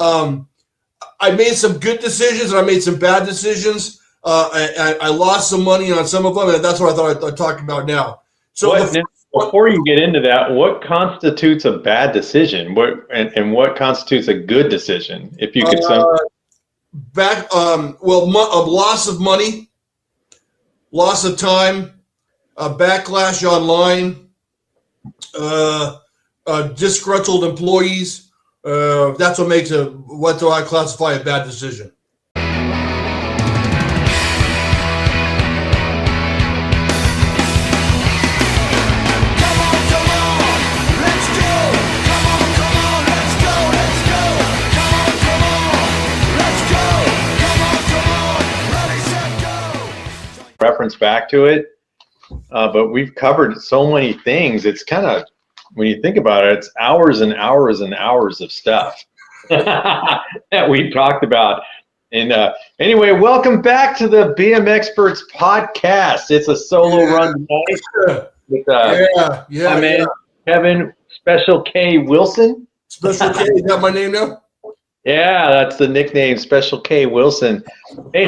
I made some good decisions and I made some bad decisions. I lost some money on some of them, and that's what I thought I'd talk about now. So before you get into that, what constitutes a bad decision? And what constitutes a good decision? If you could loss of money, loss of time, backlash online, disgruntled employees. That's what makes what do I classify a bad decision. Reference back to it, but we've covered so many things. It's kind of, when you think about it, it's hours and hours and hours of stuff that we've talked about. And anyway, welcome back to the BMXPERTS Podcast. It's a solo run tonight with my man Kevin Special K Wilson. Special K, is that my name now? Yeah, that's the nickname, Special K Wilson. Hey,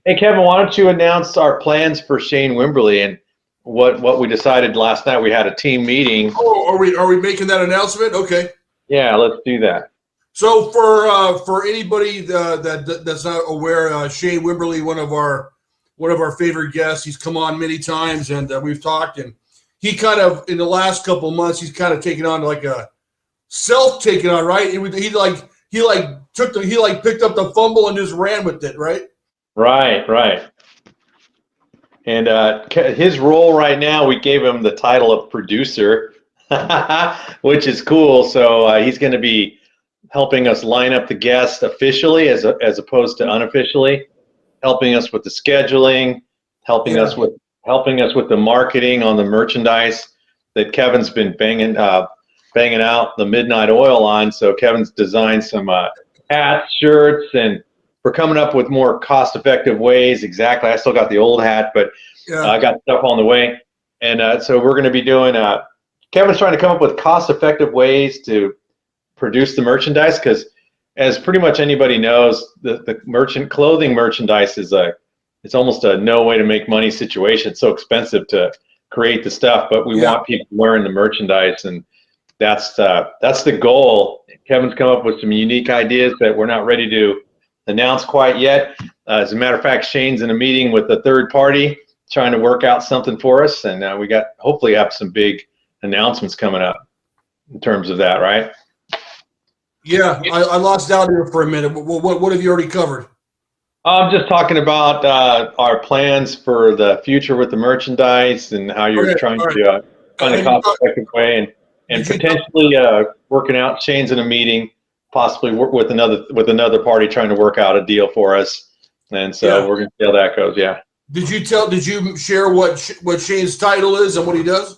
hey Kevin, why don't you announce our plans for Shane Wimberly and what we decided last night? We had a team meeting. Oh, are we making that announcement? Okay. Yeah, let's do that. So for anybody that's not aware, Shane Wimberly, one of our favorite guests, he's come on many times and we've talked, and he kind of, in the last couple of months, he's kind of taken on like a taken on, right? He picked up the fumble and just ran with it, right? Right. And his role right now, we gave him the title of producer, which is cool. So he's going to be helping us line up the guests officially as opposed to unofficially, helping us with the scheduling, helping us with the marketing on the merchandise that Kevin's been banging out the midnight oil on. So Kevin's designed some hats, shirts, and we're coming up with more cost-effective ways. Exactly. I still got the old hat, but I got stuff on the way. And so we're going to be doing Kevin's trying to come up with cost-effective ways to produce the merchandise, because as pretty much anybody knows, the clothing merchandise is it's almost a no way to make money situation. It's so expensive to create the stuff, but we want people wearing the merchandise, and that's the goal. Kevin's come up with some unique ideas that we're not ready to announce quite yet. As a matter of fact, Shane's in a meeting with a third party trying to work out something for us, and we hopefully have some big announcements coming up in terms of that, right? Yeah, I lost out here for a minute. What have you already covered? I'm just talking about our plans for the future with the merchandise and how you're trying to find a cost-effective way, and potentially working out. Shane's in a meeting, possibly work with another party trying to work out a deal for us, and so we're going to see how that goes. Yeah. Did you share what Shane's title is and what he does?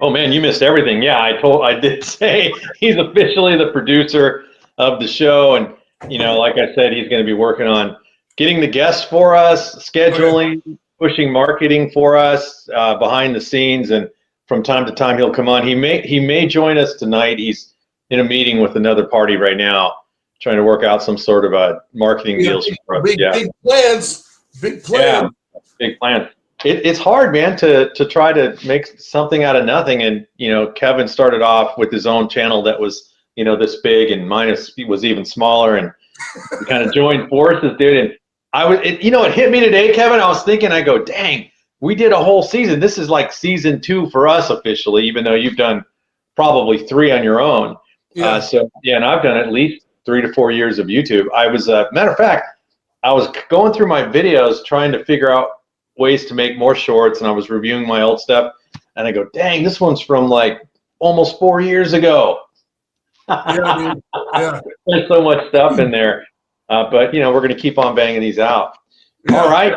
Oh man, you missed everything. Yeah, I did say he's officially the producer of the show, and like I said, he's going to be working on getting the guests for us, scheduling, pushing marketing for us behind the scenes, and from time to time he'll come on. He may join us tonight. He's in a meeting with another party right now, trying to work out some sort of a marketing deals for us. Big plans. Big plans. Yeah, big plans. It's hard, man, to try to make something out of nothing. And Kevin started off with his own channel that was this big, and mine was even smaller, and we kind of joined forces, dude. And it hit me today, Kevin. I was thinking, I go, dang, we did a whole season. This is like season 2 for us officially, even though you've done probably 3 on your own. Yeah. And I've done at least 3 to 4 years of YouTube. I was, matter of fact, I was going through my videos trying to figure out ways to make more shorts, and I was reviewing my old stuff, and I go, dang, this one's from like almost 4 years ago. Yeah, dude. Yeah. There's so much stuff in there, but we're going to keep on banging these out. Yeah. All right,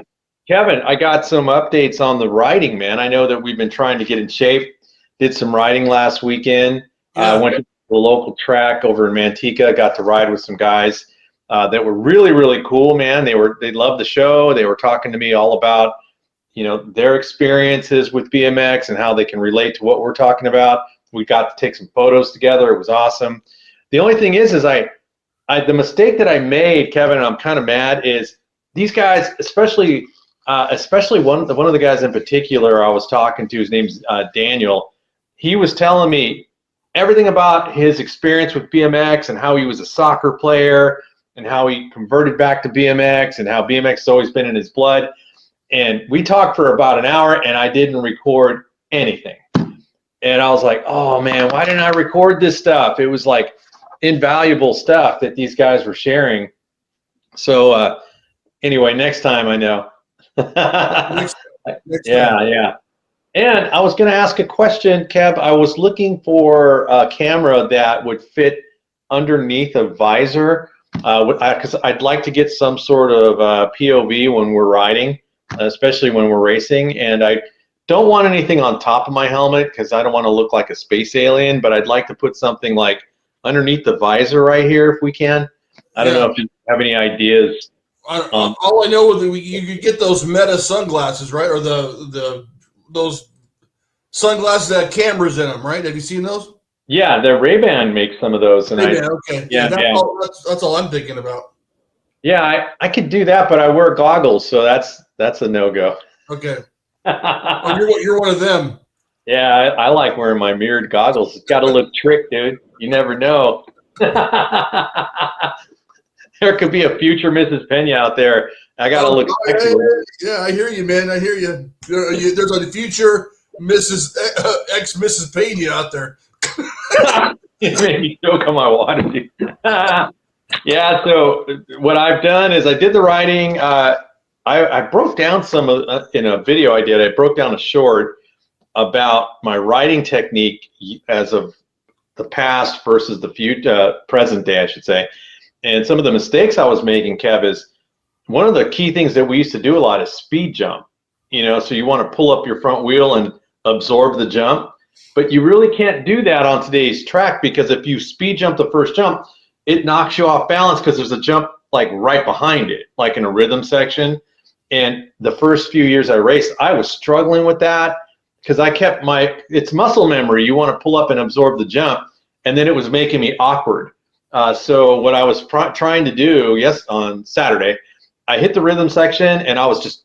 Kevin, I got some updates on the riding, man. I know that we've been trying to get in shape. Did some riding last weekend. Went to the local track over in Manteca. Got to ride with some guys that were really, really cool, man. They loved the show. They were talking to me all about their experiences with BMX and how they can relate to what we're talking about. We got to take some photos together. It was awesome. The only thing is I the mistake that I made, Kevin, and I'm kind of mad, is these guys, especially one of the guys in particular I was talking to, his name's Daniel. He was telling me everything about his experience with BMX and how he was a soccer player and how he converted back to BMX and how BMX has always been in his blood. And we talked for about an hour, and I didn't record anything. And I was like, oh, man, why didn't I record this stuff? It was like invaluable stuff that these guys were sharing. So anyway, next time I know. Next Yeah, time. yeah. And I was going to ask a question, Kev. I was looking for a camera that would fit underneath a visor, because I'd like to get some sort of POV when we're riding, especially when we're racing. And I don't want anything on top of my helmet because I don't want to look like a space alien, but I'd like to put something like underneath the visor right here if we can. I don't know if you have any ideas. All I know is you could get those Meta sunglasses, right? Or those sunglasses that have cameras in them, right? Have you seen those? Yeah, the Ray-Ban makes some of those, and okay. Yeah, that's all I'm thinking about. Yeah, I could do that, but I wear goggles, so that's a no-go. Okay. You're one of them. Yeah, I like wearing my mirrored goggles. It's got to look trick, dude. You never know. There could be a future Mrs. Pena out there. I got to look sexy. Yeah, I hear you, man. I hear you. There's a future ex-Mrs. Pena out there. It made me choke on my water, dude. Yeah, so what I've done is I did the writing. I broke down some in a video I did. I broke down a short about my writing technique as of the past versus the present day, I should say. And some of the mistakes I was making, Kev, is one of the key things that we used to do a lot is speed jump. So you want to pull up your front wheel and absorb the jump, but you really can't do that on today's track, because if you speed jump the first jump, it knocks you off balance because there's a jump like right behind it, like in a rhythm section. And the first few years I raced, I was struggling with that because I kept it's muscle memory. You want to pull up and absorb the jump, and then it was making me awkward. So what I was trying to do, on Saturday, I hit the rhythm section and I was just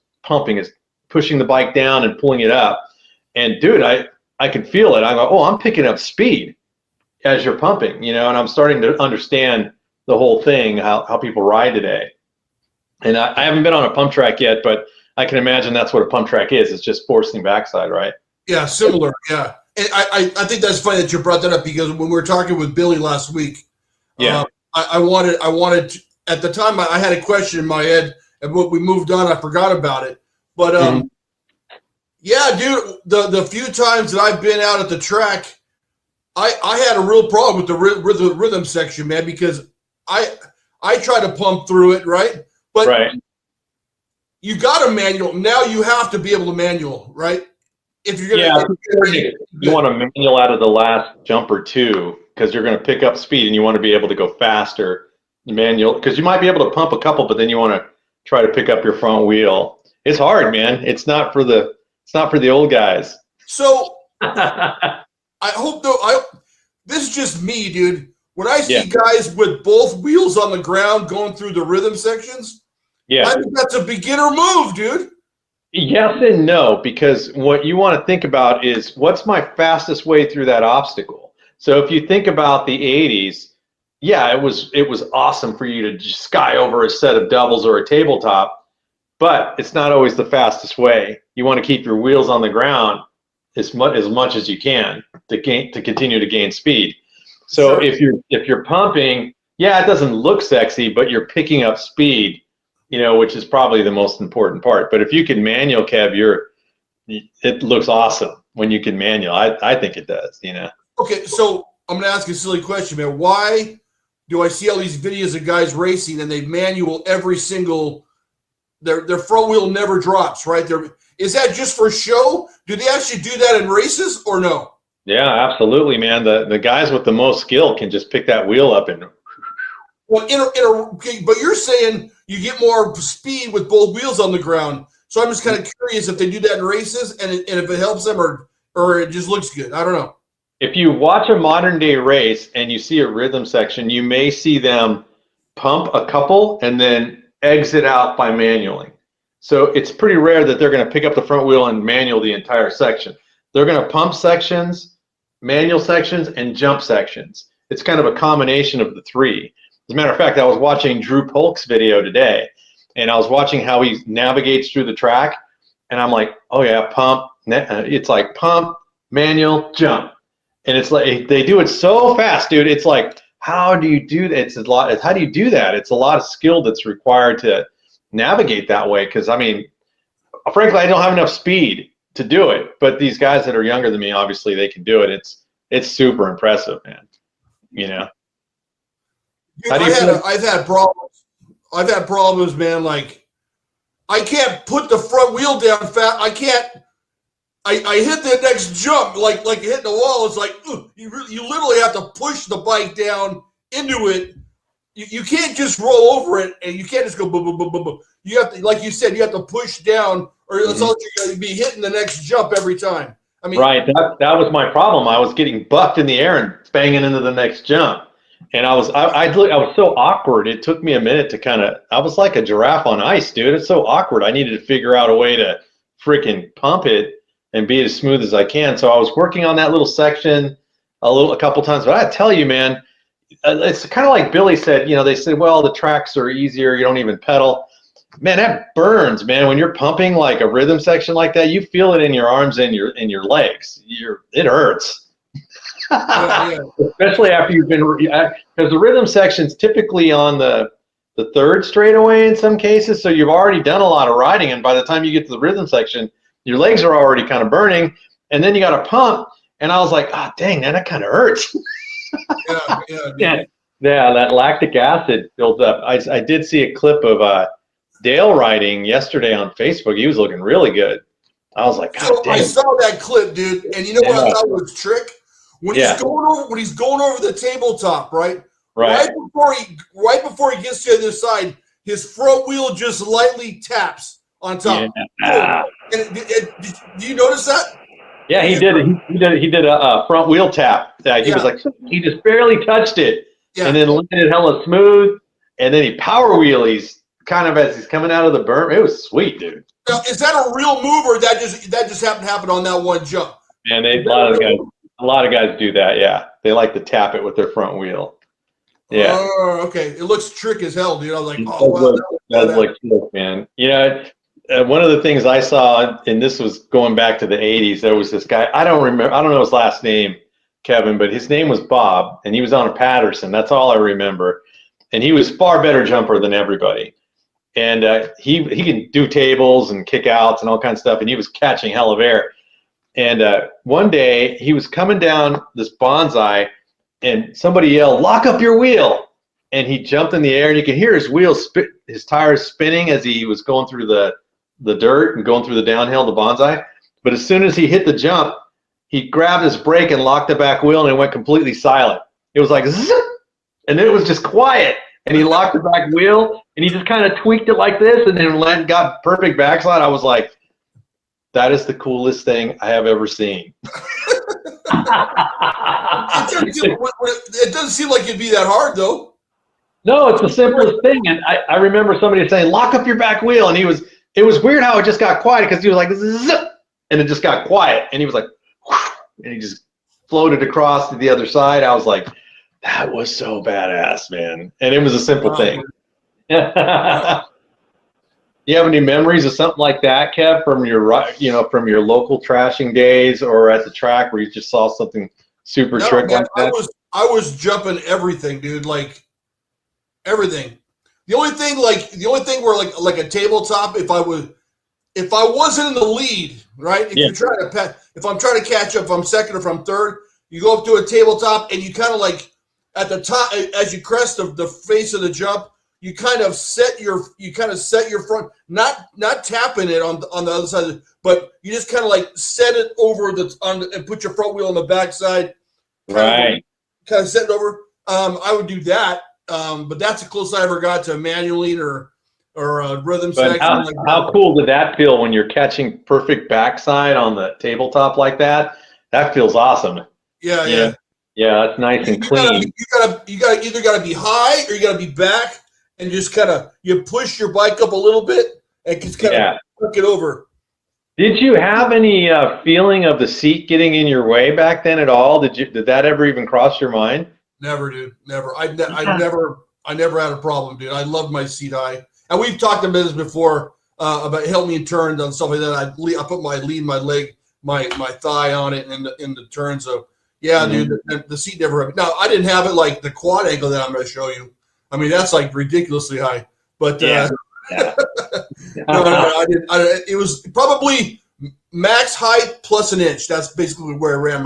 pushing the bike down and pulling it up. And dude, I could feel it. I go, oh, I'm picking up speed as you're pumping, and I'm starting to understand the whole thing, how people ride today. And I haven't been on a pump track yet, but I can imagine that's what a pump track is. It's just forcing backside, right? Yeah, similar. Yeah. And I think that's funny that you brought that up, because when we were talking with Billy last week, I wanted to, at the time I had a question in my head, and when we moved on, I forgot about it. But yeah, dude, the few times that I've been out at the track, I had a real problem with the rhythm section, man, because I try to pump through it, right? But you got a manual. Now you have to be able to manual, right? If you're gonna you want to manual out of the last jump or two, because you're going to pick up speed and you want to be able to go faster. Manual, because you might be able to pump a couple, but then you want to try to pick up your front wheel. It's hard, man. It's not for the old guys. So I hope this is just me, dude. When I see guys with both wheels on the ground going through the rhythm sections, I think that's a beginner move, dude. Yes and no, because what you want to think about is, what's my fastest way through that obstacle? So if you think about the 80s, it was awesome for you to just sky over a set of doubles or a tabletop, but it's not always the fastest way. You want to keep your wheels on the ground as much as you can to continue to gain speed. So if you're pumping, it doesn't look sexy, but you're picking up speed, which is probably the most important part. But if you can manual, Kev, it looks awesome when you can manual. I think it does, Okay, so I'm going to ask a silly question, man. Why do I see all these videos of guys racing and they manual every single, their front wheel never drops, right? Is that just for show? Do they actually do that in races or no? Yeah, absolutely, man. The guys with the most skill can just pick that wheel up and. Well, but you're saying you get more speed with both wheels on the ground. So I'm just kind of curious if they do that in races and if it helps them or it just looks good. I don't know. If you watch a modern day race and you see a rhythm section, you may see them pump a couple and then exit out by manualing. So it's pretty rare that they're going to pick up the front wheel and manual the entire section. They're going to pump sections, manual sections, and jump sections. It's kind of a combination of the three. As a matter of fact, I was watching Drew Polk's video today, and I was watching how he navigates through the track, and I'm like, oh yeah, pump. It's like pump, manual, jump. And it's like they do it so fast, dude. It's like, how do you do that? It's a lot. How do you do that? It's a lot of skill that's required to navigate that way. Because I mean, frankly, I don't have enough speed to do it. But these guys that are younger than me, obviously, they can do it. It's super impressive, man. You know. Dude, I've had problems. I've had problems, man. Like, I can't put the front wheel down fast. I can't. I hit the next jump like hitting the wall. It's like you literally have to push the bike down into it. You can't just roll over it, and you can't just go boom, boom, boom, boom, boom. You have to, like you said, you have to push down, or else you're going to be hitting the next jump every time. I mean, right. That was my problem. I was getting bucked in the air and banging into the next jump, and I was so awkward. It took me a minute to I was like a giraffe on ice, dude. It's so awkward. I needed to figure out a way to freaking pump it and be as smooth as I can. So I was working on that little section a couple times. But I tell you, man, it's kind of like Billy said. You know, they said, well, the tracks are easier. You don't even pedal. Man, that burns, man. When you're pumping like a rhythm section like that, you feel it in your arms and your legs. It hurts. Yeah. Especially after you've been, because the rhythm section's typically on the third straightaway in some cases. So you've already done a lot of riding, and by the time you get to the rhythm section, your legs are already kind of burning, and then you got to pump. And I was like, ah, dang, man, that kind of hurts. Yeah, that lactic acid builds up. I did see a clip of Dale riding yesterday on Facebook. He was looking really good. I was like, God damn. I saw that clip, dude, and you know what I thought was a trick? When he's going over the tabletop, right before he gets to the other side, his front wheel just lightly taps on top. Yeah. And do you notice that? Yeah, he did. He did a front wheel tap. He was like, he just barely touched it, and then landed hella smooth, and then he power wheelies kind of as he's coming out of the berm. It was sweet, dude. Now, is that a real move, or that just happened to happen on that one jump? Man, a lot of guys do that. Yeah, they like to tap it with their front wheel. Yeah. Oh, okay. It looks trick as hell, dude. I was like, that was trick, man. You know, one of the things I saw, and this was going back to the 80s, there was this guy, I don't know his last name, Kevin, but his name was Bob, and he was on a Patterson. That's all I remember. And he was far better jumper than everybody. And he can do tables and kick outs and all kinds of stuff, and he was catching hell of air. And one day, he was coming down this bonsai, and somebody yelled, "Lock up your wheel!" And he jumped in the air, and you could hear his tires spinning as he was going through the dirt and going through the downhill, the bonsai. But as soon as he hit the jump, he grabbed his brake and locked the back wheel, and it went completely silent. It was like zip, and then it was just quiet. And he locked the back wheel, and he just kind of tweaked it like this, and then got perfect backslide. I was like, that is the coolest thing I have ever seen. It doesn't seem like it'd be that hard, though. No, it's the simplest thing. And I remember somebody saying, "Lock up your back wheel," and it was weird how it just got quiet, because he was like, zip, and it just got quiet, and he was like, whoosh, and he just floated across to the other side. I was like, that was so badass, man. And it was a simple thing. You have any memories of something like that, Kev, from your local trashing days, or at the track where you just saw something super trick like that? I was jumping everything, dude. Like everything. The only thing where like a tabletop, if I wasn't in the lead, right? If I'm trying to catch up, if I'm second or if I'm third, you go up to a tabletop and you kind of like at the top as you crest the face of the jump, you kind of set your front, not tapping it on the other side, but you just kind of like set it over and put your front wheel on the backside. Kind of set it over. I would do that. But that's the closest I ever got to manually or a rhythm section. How cool did that feel when you're catching perfect backside on the tabletop like that? That feels awesome. Yeah. Yeah, that's nice and clean. You gotta either be high or you gotta be back. and just kind of you push your bike up a little bit and just kind of hook it over. Did you have any feeling of the seat getting in your way back then at all? Did that ever even cross your mind? Never, dude. Never. I never had a problem, dude. I loved my seat high, and we've talked about this before about help me in turns and stuff like that. I put my leg, my thigh on it in the turn. So yeah, dude, the seat never. Now I didn't have it like the quad angle that I'm going to show you. I mean, that's like ridiculously high, but no, I didn't. It was probably max height plus an inch. That's basically where I ran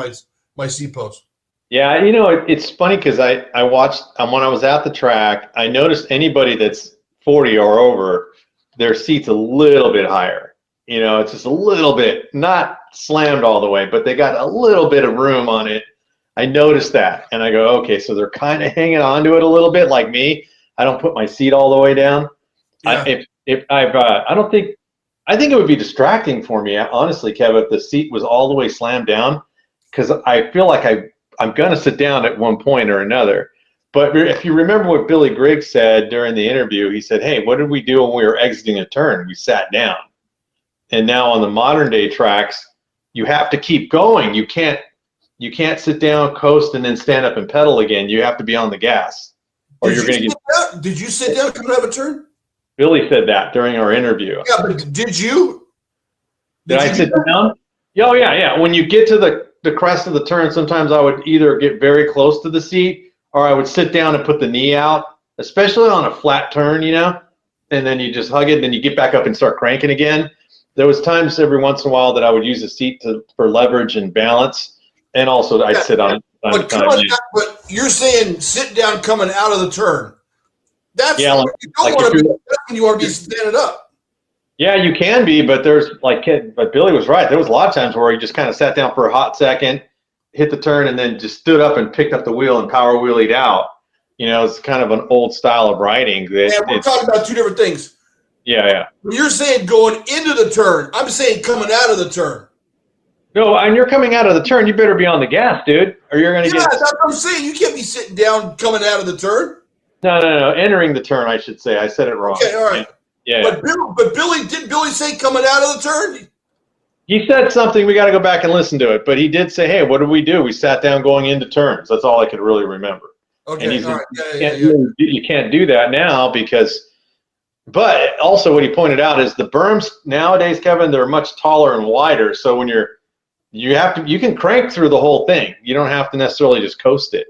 my seat post. Yeah, it's funny because I watched when I was at the track, I noticed anybody that's 40 or over, their seat's a little bit higher. It's just a little bit, not slammed all the way, but they got a little bit of room on it. I noticed that, and I go, okay, so they're kind of hanging on to it a little bit, like me. I don't put my seat all the way down. Yeah. I think it would be distracting for me, honestly, Kev, if the seat was all the way slammed down, because I feel like I'm going to sit down at one point or another. But if you remember what Billy Griggs said during the interview, he said, hey, what did we do when we were exiting a turn? We sat down. And now on the modern day tracks, you have to keep going. You can't sit down, coast, and then stand up and pedal again. You have to be on the gas. Or you're going to get. Did you sit down coming out of a turn? Billy said that during our interview. Yeah, but did you? Did I sit down? Oh, yeah. When you get to the crest of the turn, sometimes I would either get very close to the seat or I would sit down and put the knee out, especially on a flat turn, and then you just hug it, and then you get back up and start cranking again. There was times every once in a while that I would use the seat for leverage and balance, and also I'd sit on it. But you're saying sit down coming out of the turn. That's you don't want to be. That's when you want to be standing up. Yeah, you can be, but but Billy was right. There was a lot of times where he just kind of sat down for a hot second, hit the turn, and then just stood up and picked up the wheel and power wheelied out. It's kind of an old style of riding. We're talking about two different things. Yeah. When you're saying going into the turn, I'm saying coming out of the turn. No, and you're coming out of the turn, you better be on the gas, dude, or you're going to get. Yeah, that's what I'm saying. You can't be sitting down coming out of the turn. No. Entering the turn, I should say. I said it wrong. Okay, all right. Yeah. But did Billy say coming out of the turn? He said something. We got to go back and listen to it. But he did say, hey, what did we do? We sat down going into turns. That's all I could really remember. Okay, and all right. You can't do that now because – but also what he pointed out is the berms nowadays, Kevin, they're much taller and wider. So when you can crank through the whole thing. You don't have to necessarily just coast it.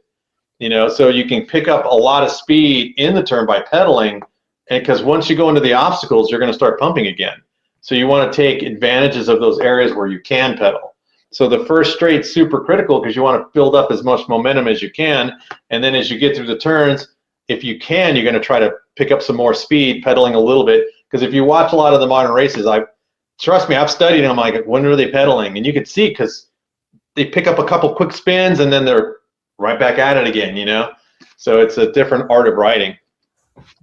So you can pick up a lot of speed in the turn by pedaling, and because once you go into the obstacles, you're going to start pumping again. So you want to take advantages of those areas where you can pedal. So the first straight's super critical because you want to build up as much momentum as you can, and then as you get through the turns, if you can, you're going to try to pick up some more speed, pedaling a little bit. Because if you watch a lot of the modern races, trust me, I've studied them. Like, when are they pedaling? And you can see because they pick up a couple quick spins and then they're right back at it again, So it's a different art of riding.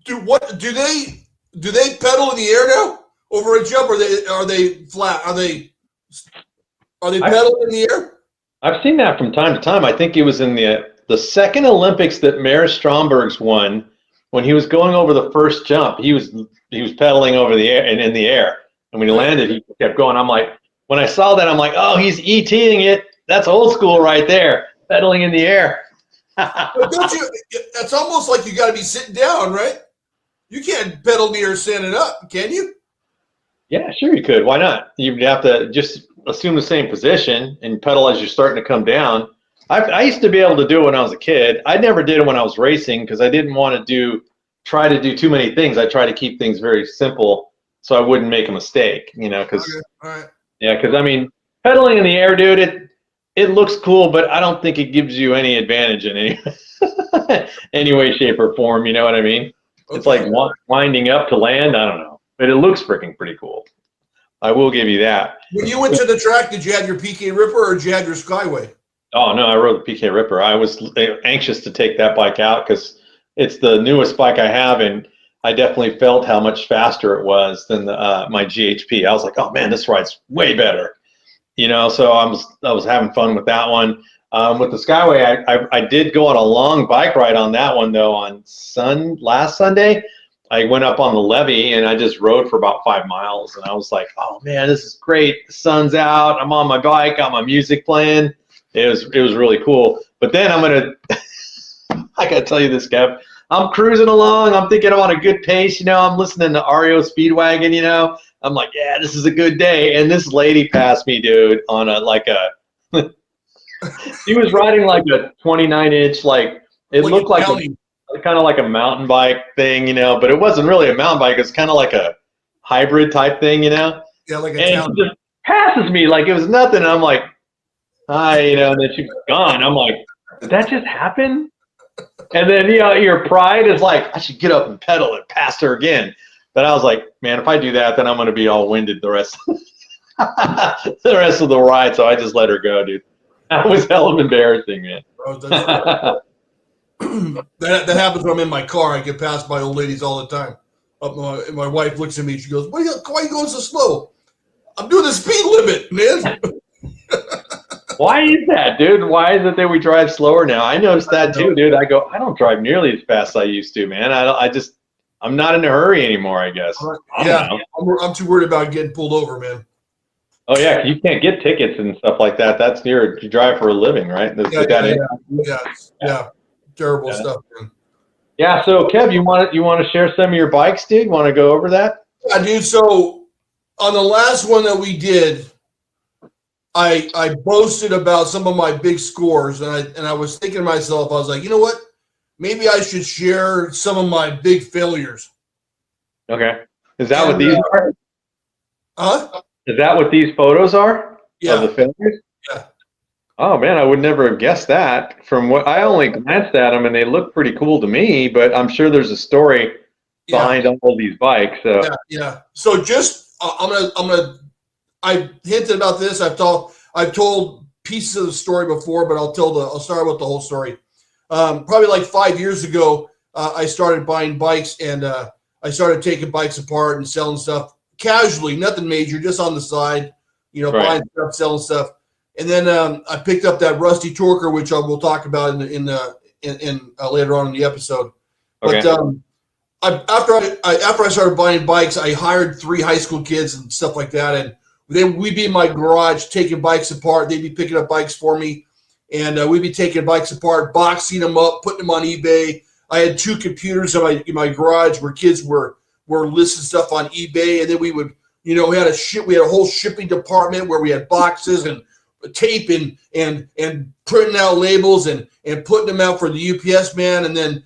Dude, what do they pedal in the air now over a jump, or are they flat? Are they pedaling in the air? I've seen that from time to time. I think it was in the second Olympics that Maris Stromberg's won. When he was going over the first jump, he was pedaling over the air and in the air. And when he landed, he kept going. I'm like, when I saw that, I'm like, oh, he's ETing it. That's old school right there. Pedaling in the air. But don't you? It's almost like you got to be sitting down, right? You can't pedal in the air standing up, can you? Yeah, sure you could. Why not? You'd have to just assume the same position and pedal as you're starting to come down. I used to be able to do it when I was a kid. I never did it when I was racing because I didn't want to try to do too many things. I try to keep things very simple so I wouldn't make a mistake. Because I mean, pedaling in the air, dude, it looks cool, but I don't think it gives you any advantage in any way, shape, or form. You know what I mean? Okay. It's like winding up to land. I don't know, but it looks freaking pretty cool. I will give you that. When you went to the track, did you have your PK Ripper or did you have your Skyway? Oh, no, I rode the PK Ripper. I was anxious to take that bike out because it's the newest bike I have, and I definitely felt how much faster it was than my GHP. I was like, oh, man, this ride's way better. So I was having fun with that one. With the Skyway, I did go on a long bike ride on that one, though, on last Sunday. I went up on the levee and I just rode for about 5 miles, and I was like, oh man, this is great. The sun's out. I'm on my bike. Got my music playing. It was really cool. But then I gotta tell you this, Kev. I'm cruising along. I'm thinking I'm on a good pace. I'm listening to REO Speedwagon. I'm like, yeah, this is a good day. And this lady passed me, dude, on she was riding like a 29-inch, it looked like kind of like a mountain bike thing, but it wasn't really a mountain bike. It's kind of like a hybrid type thing, Yeah, like a and she just passes me like it was nothing. And I'm like, hi, and then she's gone. I'm like, did that just happen? And then, your pride is like, I should get up and pedal and pass her again. But I was like, man, if I do that, then I'm going to be all winded the rest the rest of the ride. So I just let her go, dude. That was hell of embarrassing, man. Oh, that happens when I'm in my car. I get passed by old ladies all the time. My wife looks at me. She goes, why are you going so slow? I'm doing the speed limit, man. Why is that, dude? Why is it that we drive slower now? I noticed that too, dude. I don't drive nearly as fast as I used to, man. I'm not in a hurry anymore, I guess. I'm too worried about getting pulled over, man. Oh yeah, you can't get tickets and stuff like that. That's you drive for a living, right? Yeah. Terrible stuff, man. Yeah. So Kev, you want to share some of your bikes, dude? Want to go over that? Yeah, dude. So on the last one that we did, I boasted about some of my big scores, and I was thinking to myself, I was like, you know what? Maybe I should share some of my big failures. Okay. Is that what these are? Huh? Is that what these photos are? Yeah. Of the failures? Yeah. Oh man, I would never have guessed that. From what I only glanced at them, and they look pretty cool to me. But I'm sure there's a story behind all these bikes. So. Yeah. So just I hinted about this. I've told pieces of the story before, but I'll start with the whole story. Probably like 5 years ago, I started buying bikes, and I started taking bikes apart and selling stuff casually, nothing major, just on the side, buying stuff, selling stuff. And then I picked up that rusty torquer, which we'll talk about in later on in the episode. Okay. But after I started buying bikes, I hired 3 high school kids and stuff like that, and then we'd be in my garage taking bikes apart. They'd be picking up bikes for me, and we'd be taking bikes apart, boxing them up, putting them on eBay. I had 2 computers in my garage where kids were listing stuff on eBay, and then we would, we had a whole shipping department where we had boxes and tape and printing out labels and putting them out for the UPS man, and then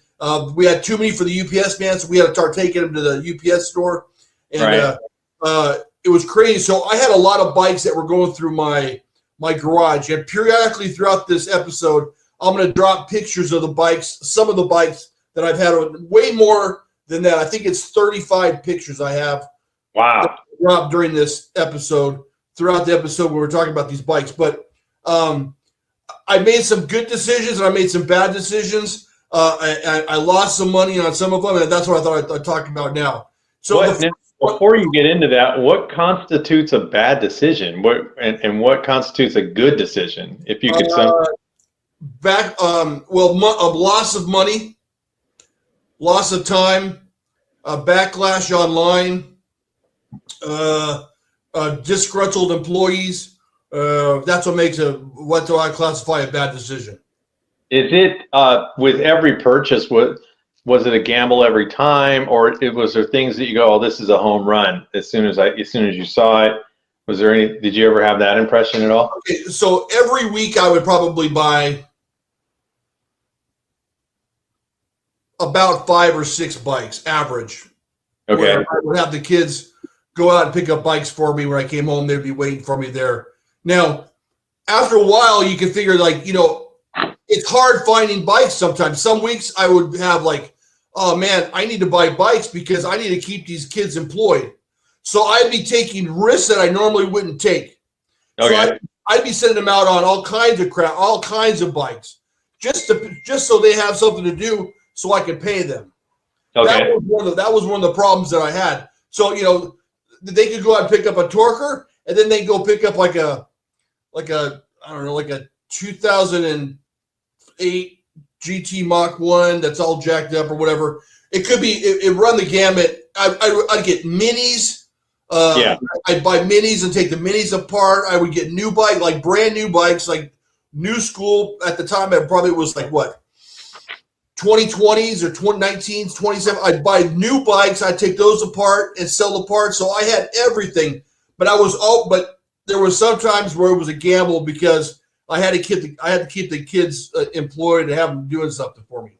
we had too many for the UPS man, so we had to start taking them to the UPS store, and it was crazy. So I had a lot of bikes that were going through my garage, and periodically throughout this episode, I'm going to drop pictures of the bikes, some of the bikes that I've had, way more than that. I think it's 35 pictures I have. Wow. Dropped during this episode, throughout the episode when we're talking about these bikes. But I made some good decisions and I made some bad decisions. I lost some money on some of them, and that's what I thought I'd talk about now. So before you get into that, what constitutes a bad decision? What constitutes a good decision? If you could a loss of money, loss of time, backlash online, disgruntled employees. That's what do I classify a bad decision? Is it with every purchase? Was it a gamble every time, or was there things that you go, "Oh, this is a home run"? As soon as you saw it, was there any? Did you ever have that impression at all? Okay, so every week I would probably buy about 5 or 6 bikes, average. Okay. I would have the kids go out and pick up bikes for me. When I came home, they'd be waiting for me there. Now, after a while, you can figure, it's hard finding bikes sometimes. Some weeks I would have oh man, I need to buy bikes because I need to keep these kids employed. So I'd be taking risks that I normally wouldn't take. Okay. So I'd be sending them out on all kinds of crap, all kinds of bikes, just so they have something to do, so I could pay them. Okay. That was one of the problems that I had. So they could go out and pick up a torquer, and then they go pick up like a 2008 GT Mach 1 that's all jacked up or whatever. It could be it run the gamut. I'd get minis. I'd buy minis and take the minis apart. I would get new bike, like brand new bikes, like new school at the time. It probably was like what 2020s or 2019s, 27. I'd buy new bikes. I'd take those apart and sell the parts. So I had everything, but but there was sometimes where it was a gamble because I had to keep the kids employed and have them doing something for me.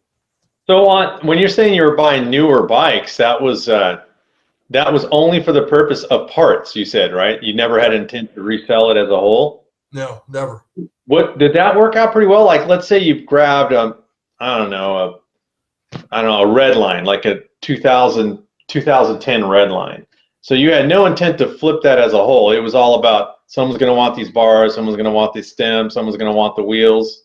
So when you're saying you were buying newer bikes, that was only for the purpose of parts, you said, right? You never had intent to resell it as a whole? No, never. What did that work out pretty well? Like, let's say you grabbed a red line, like a 2010 red line. So you had no intent to flip that as a whole. It was all about someone's going to want these bars, someone's going to want these stems, someone's going to want the wheels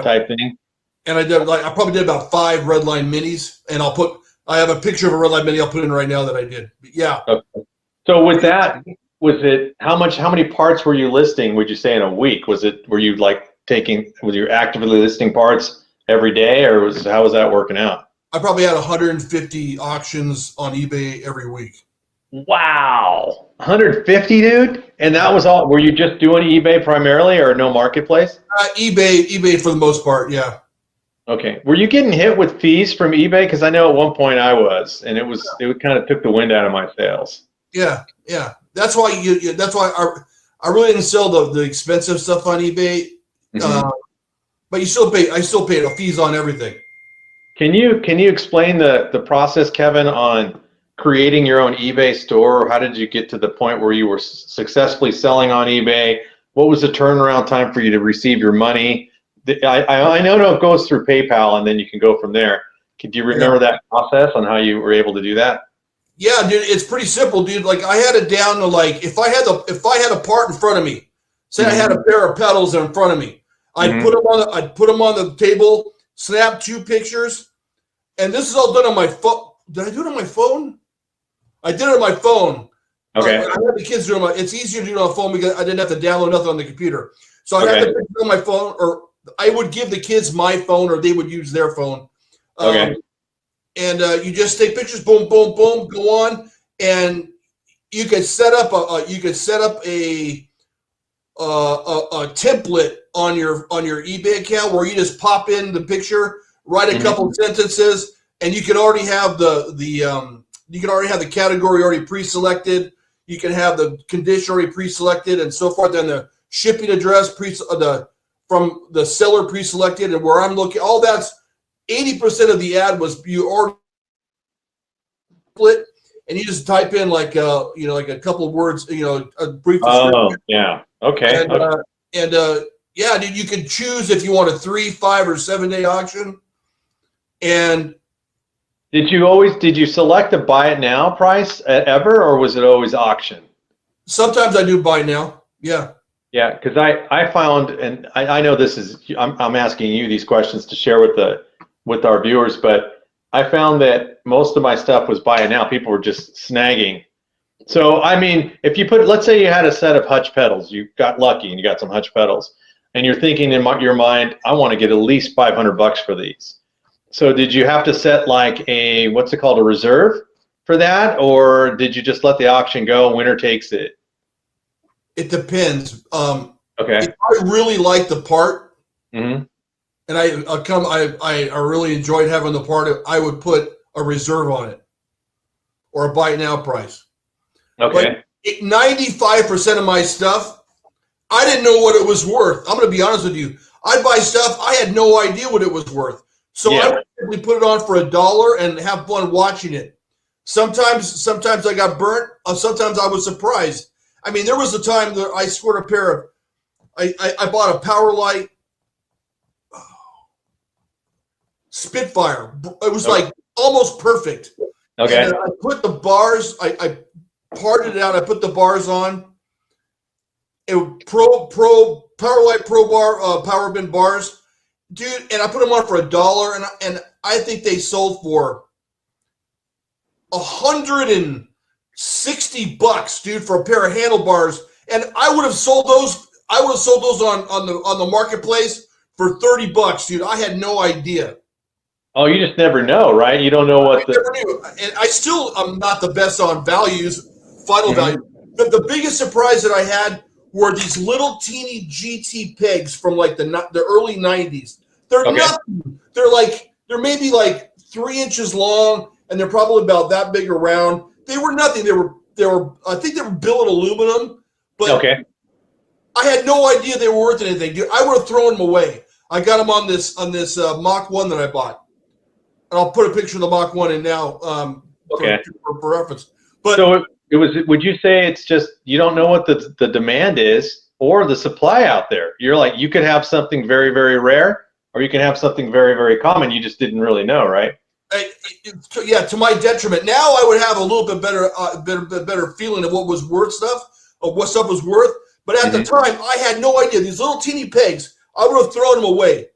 type thing. And I probably did about 5 red line minis, and I have a picture of a red line mini I'll put in right now that I did. But yeah. Okay. So with that, how many parts were you listing, would you say, in a week? Was you actively listing parts every day, or how was that working out? I probably had 150 auctions on eBay every week. Wow. 150, dude? And that was all, were you just doing eBay primarily or no marketplace? eBay for the most part, yeah. Okay. Were you getting hit with fees from eBay? Because I know at one point I was, and it kind of took the wind out of my sails. Yeah. That's why I really didn't sell the expensive stuff on eBay. Mm-hmm. But I still pay fees on everything. Can you explain the process, Kevin, on creating your own eBay store? How did you get to the point where you were successfully selling on eBay? What was the turnaround time for you to receive your money? I know it goes through PayPal and then you can go from there. Do you remember that process on how you were able to do that? Yeah, dude, it's pretty simple, dude. Like I had it down to like if I had a part in front of me, say I had a pair of pedals in front of me, I'd put them on the table, snap 2 pictures, and this is all done on my phone. Did I do it on my phone? I did it on my phone. Okay. I had the kids do it. It's easier to do it on the phone because I didn't have to download nothing on the computer. So I had the picture on my phone, or I would give the kids my phone, or they would use their phone. And you just take pictures, boom, boom, boom, go on, and you could set up a template on your eBay account where you just pop in the picture, write a couple of sentences, and you could already have the category already pre-selected. You can have the condition already pre-selected and so forth, and the shipping address from the seller pre-selected, and where I'm looking. All that's 80% of the ad was you already split, and you just type in like a couple of words, a brief description. Oh, yeah. Okay. Yeah, dude, you can choose if you want a 3, 5, or 7 day auction. And did you select the buy it now price ever, or was it always auction? Sometimes I do buy now. Yeah. Yeah, because I found, and I know this is, I'm asking you these questions to share with our viewers, but I found that most of my stuff was buy it now. People were just snagging. So, I mean, if you let's say you had a set of Hutch pedals, you got lucky and you got some Hutch pedals, and you're thinking in your mind, I want to get at least $500 for these. So did you have to set like a reserve for that, or did you just let the auction go, winner takes it? It depends. Okay. If I really like the part, and I really enjoyed having the part, I would put a reserve on it or a buy it now price. Okay. But 95% of my stuff, I didn't know what it was worth. I'm going to be honest with you. I'd buy stuff, I had no idea what it was worth. So I would simply put it on for $1 and have fun watching it. Sometimes I got burnt. Sometimes I was surprised. I mean, there was a time that I scored a pair of, I bought a Power Light Spitfire. It was like almost perfect. Okay. And I put the bars, I parted it out. I put the bars on. It Power Light Pro Bar, Power Bin bars. Dude, and I put them on for $1, and I think they sold for $160, dude, for a pair of handlebars. And I would have sold those. I would have sold those on the marketplace for $30, dude. I had no idea. Oh, you just never know, right? You don't know what I never knew. And I still am not the best on final value. But the biggest surprise that I had were these little teeny GT pegs from like the early 90s. They're Okay. nothing. They're maybe like 3 inches long, and they're probably about that big around. They were nothing. They were I think they were billet aluminum, but Okay. I had no idea they were worth anything, dude. I would have thrown them away. I got them on this Mach 1 that I bought. And I'll put a picture of the Mach 1 in now Okay. for reference. But So it was. Would you say it's just you don't know what the demand is or the supply out there? You're like you could have something very very rare, or you can have something very very common. You just didn't really know, right? to my detriment. Now I would have a little bit better feeling of what was worth what stuff was worth. But at the time, I had no idea. These little teeny pegs, I would have thrown them away.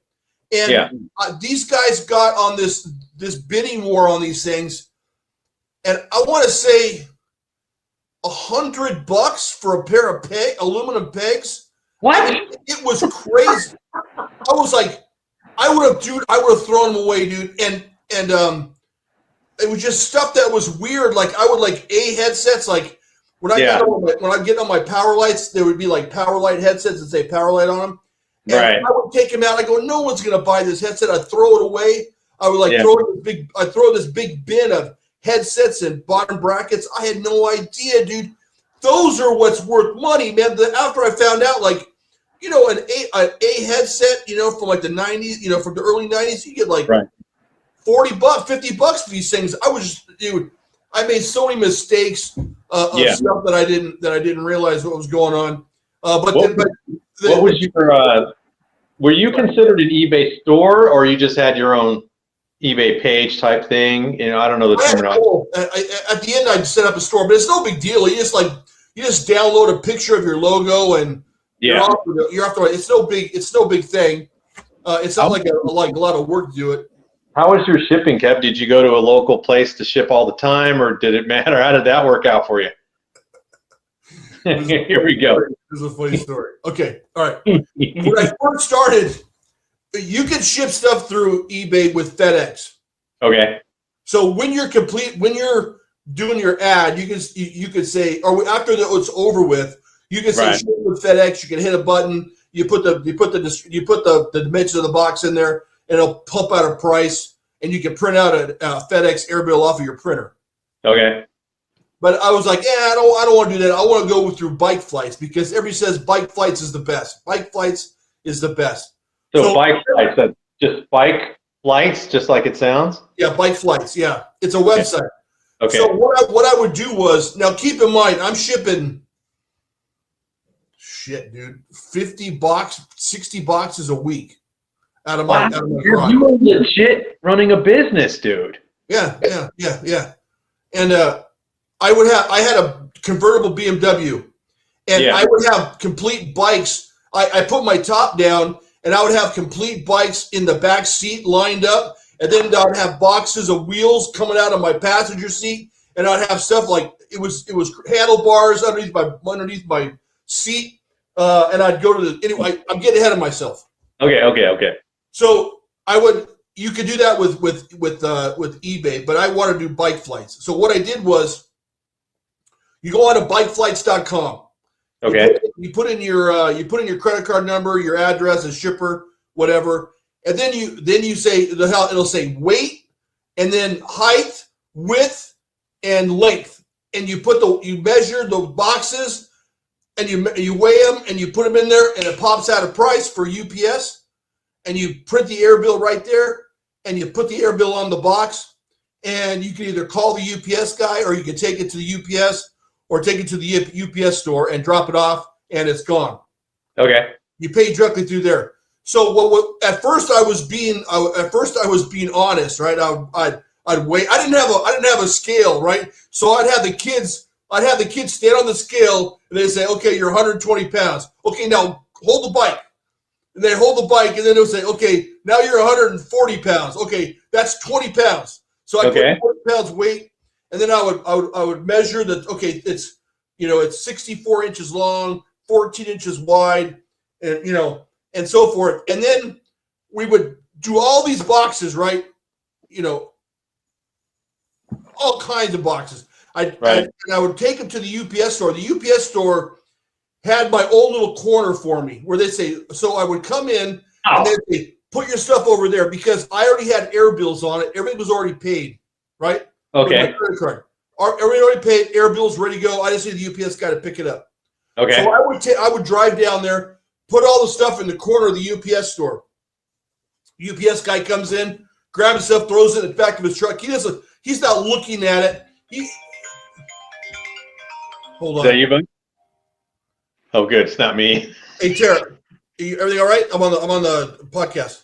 And these guys got on this bidding war on these things, and I want to say $100 for a pair of aluminum pegs. What? It was crazy. I was like, I would have thrown them away, dude. And it was just stuff that was weird. Like I would like headsets. Like when I get on my power lights, there would be like power light headsets that say power light on them. And right. I would take them out. I go, no one's gonna buy this headset. I'd throw it away. I would throw this big bin of headsets and bottom brackets. I had no idea, dude. Those are what's worth money, man. After I found out, like, you know, an A headset, you know, from like the 90s, from the early 90s, you get like $40, $50 for these things. I made so many mistakes of stuff that I didn't realize what was going on. What was your? Were you considered an eBay store, or you just had your own eBay page type thing? You know, I don't know the terminology. At the end, I'd set up a store, but it's no big deal. You just download a picture of your logo and you're off. It's no big thing. It's not like a lot of work to do it. How was your shipping, Kev? Did you go to a local place to ship all the time, or did it matter? How did that work out for you? Here we go. This is a funny story. Okay, all right. When I first started, you could ship stuff through eBay with FedEx. Okay. So when you're doing your ad, you could say, or after it's over with, you can say ship with FedEx. You can hit a button. You put the dimensions of the box in there, and it'll pump out a price, and you can print out a FedEx air bill off of your printer. Okay. But I was like, I don't want to do that. I want to go through Bike Flights because everybody says Bike Flights is the best. Bike Flights is the best. So Bike Flights, that's just Bike Flights, just like it sounds? Yeah, Bike Flights, yeah. It's a website. Okay. So what I would do was, now keep in mind, I'm shipping, dude, 50 60 boxes a week out of my garage. You are legit running a business, dude. Yeah. And I had a convertible BMW, and I would have complete bikes. I put my top down, and I would have complete bikes in the back seat lined up, and then I'd have boxes of wheels coming out of my passenger seat, and I'd have stuff like it was handlebars underneath my seat, and I'd go to anyway. I'm getting ahead of myself. Okay. So you could do that with eBay, but I want to do Bike Flights. So what I did was, you go on to bikeflights.com. Okay. You put in your credit card number, your address, a shipper, whatever, and then you say it'll say weight, and then height, width, and length, and you measure the boxes, and you weigh them, and you put them in there, and it pops out a price for UPS, and you print the air bill right there, and you put the air bill on the box, and you can either call the UPS guy, or you can take it to the UPS, or take it to the UPS store and drop it off, and it's gone. Okay. You pay directly through there. So at first I was being honest, right? I'd weigh. I didn't have a scale, right? So I'd have the kids stand on the scale, and they'd say, okay, you're 120 pounds. Okay, now hold the bike. And they hold the bike, and then they'll say, okay, now you're 140 pounds. Okay, that's 20 pounds. So I put 20 pounds weight. And then I would measure that. Okay, it's 64 inches long, 14 inches wide, and so forth. And then we would do all these boxes, right? you know, all kinds of boxes. I would take them to the UPS store. The UPS store had my own little corner for me where they say, so I would come in and they'd say, put your stuff over there because I already had air bills on it. Everything was already paid, right? Okay. With my credit card. Everything already paid, air bills ready to go. I just need the UPS guy to pick it up. Okay. So I would drive down there, put all the stuff in the corner of the UPS store. UPS guy comes in, grabs stuff, throws it in the back of his truck. He's not looking at it. Hold on. Is that you, bud? Oh, good. It's not me. Hey, Tara, everything all right? I'm on the podcast.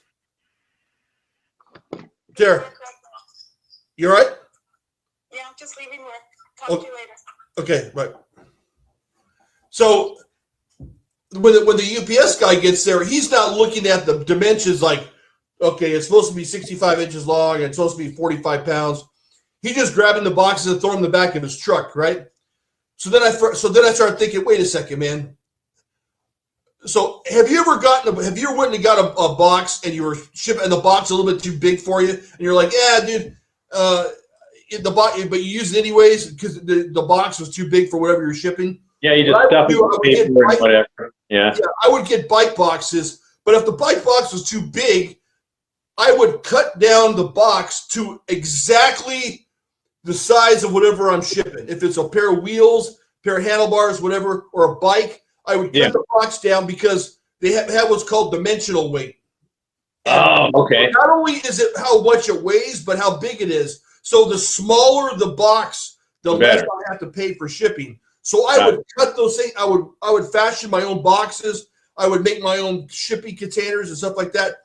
Tara, you all right? Yeah, I'm just leaving work. Talk to you later. Okay, right. So when the UPS guy gets there, he's not looking at the dimensions like, okay, it's supposed to be 65 inches long and it's supposed to be 45 pounds. He's just grabbing the boxes and throwing them in the back of his truck, right? So then I started thinking, wait a second, man. So have you ever went and got a box and you were shipping and the box a little bit too big for you and you're like, yeah, dude, the box, but you use it anyways because the box was too big for whatever you're shipping. Yeah, you just stuff it with paper and whatever. Yeah, I would get bike boxes, but if the bike box was too big, I would cut down the box to exactly the size of whatever I'm shipping. If it's a pair of wheels, pair of handlebars, whatever, or a bike, I would cut the box down because they have what's called dimensional weight. And okay. Not only is it how much it weighs, but how big it is. So the smaller the box, the less I have to pay for shipping. So I would cut those things. I would fashion my own boxes. I would make my own shipping containers and stuff like that.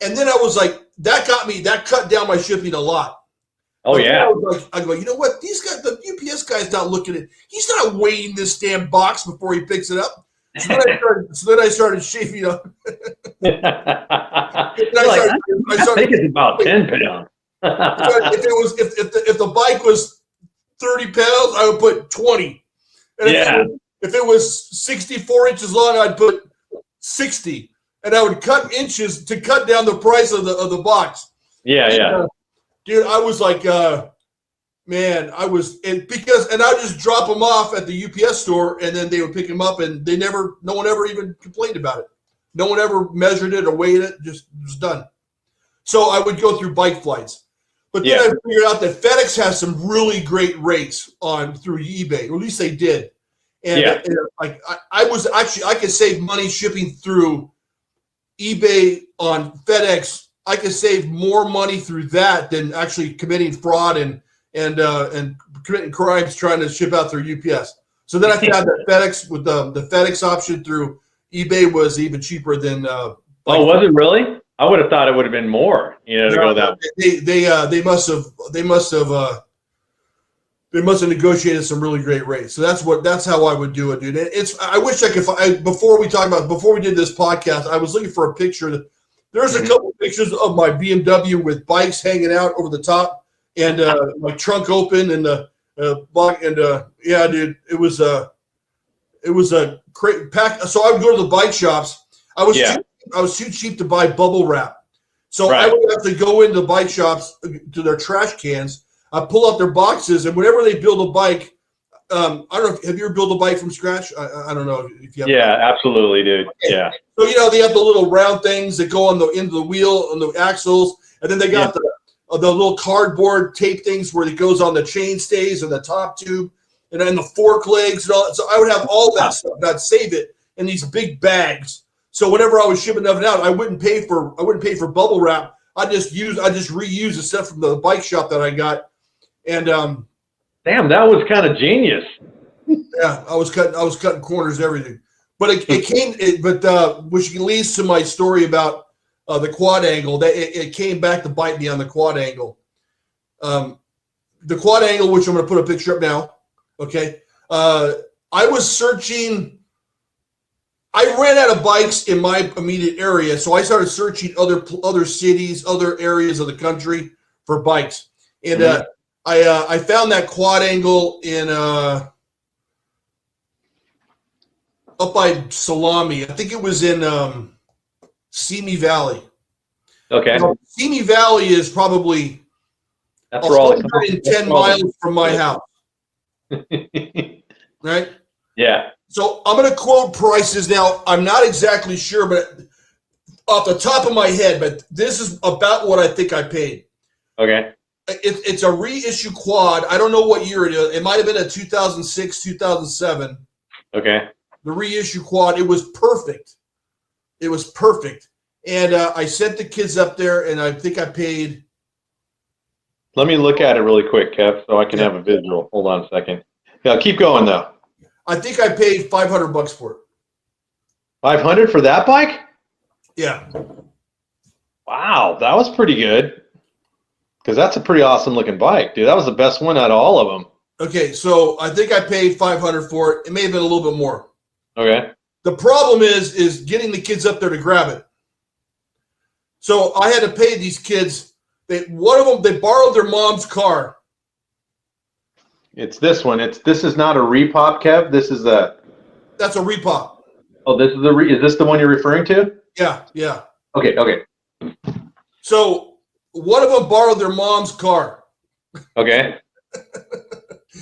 And then I was like, that cut down my shipping a lot. Oh, but yeah. I go, you know what? The UPS guy's not looking at it. He's not weighing this damn box before he picks it up. So then I started shaving up. I think it's about 10 pounds. if the bike was 30 pounds, I would put 20. And if it was 64 inches long, I'd put 60. And I would cut inches to cut down the price of the box. Dude, I was like, man, I would just drop them off at the UPS store, and then they would pick them up, and no one ever even complained about it. No one ever measured it or weighed it. Just it was done. So I would go through bike flights, but then I figured out that FedEx has some really great rates through eBay, or at least they did. And I could save money shipping through eBay on FedEx. I could save more money through that than actually committing fraud and committing crimes trying to ship out through UPS. So then I found that FedEx with the FedEx option through eBay was even cheaper than. Was it really? I would have thought it would have been more. To go that way. They must have negotiated some really great rates. So that's how I would do it, dude. I wish I could. Before we did this podcast, I was looking for a picture. There's a couple pictures of my BMW with bikes hanging out over the top and my trunk open and dude, it was a great pack. So I would go to the bike shops. I was too cheap to buy bubble wrap, so I would have to go into bike shops to their trash cans. I pull out their boxes, and whenever they build a bike, I don't know. Have you ever built a bike from scratch? I don't know if you have. Yeah, absolutely, dude. Okay. Yeah. So they have the little round things that go on the end of the wheel, on the axles, and then they got the little cardboard tape things where it goes on the chain stays and the top tube, and then the fork legs and all that. So I would have all that stuff. And I'd save it in these big bags. So whenever I was shipping stuff out, I wouldn't pay for bubble wrap. I just reuse the stuff from the bike shop that I got, and damn, that was kind of genius. Yeah, I was cutting corners, everything. But which leads to my story about the quad angle. That it came back to bite me on the quad angle. The quad angle, which I'm going to put a picture up now. Okay, I was searching. I ran out of bikes in my immediate area, so I started searching other cities, other areas of the country for bikes, and I found that quad angle in up by Salami. I think it was in Simi Valley. Okay. Simi Valley is probably That's where all the 110 miles from my house. Right? Yeah. So I'm going to quote prices now. I'm not exactly sure, but off the top of my head, but this is about what I think I paid. Okay. It's a reissue quad. I don't know what year it is. It might have been a 2006, 2007. Okay. The reissue quad. It was perfect. It was perfect. And I sent the kids up there, and I think I paid. Let me look at it really quick, Kev, so I can have a visual. Hold on a second. Yeah, keep going though. I think I paid $500 for it. 500 for that bike? Yeah. Wow, that was pretty good. Because that's a pretty awesome looking bike, dude. That was the best one out of all of them. Okay, so I think I paid $500 for it. It may have been a little bit more. Okay. The problem is getting the kids up there to grab it. So I had to pay these kids. One of them, they borrowed their mom's car. It's this one. This is not a repop, Kev. This is a. That's a repop. Oh, this is is this the one you're referring to? Yeah. Okay. So one of them borrowed their mom's car. Okay.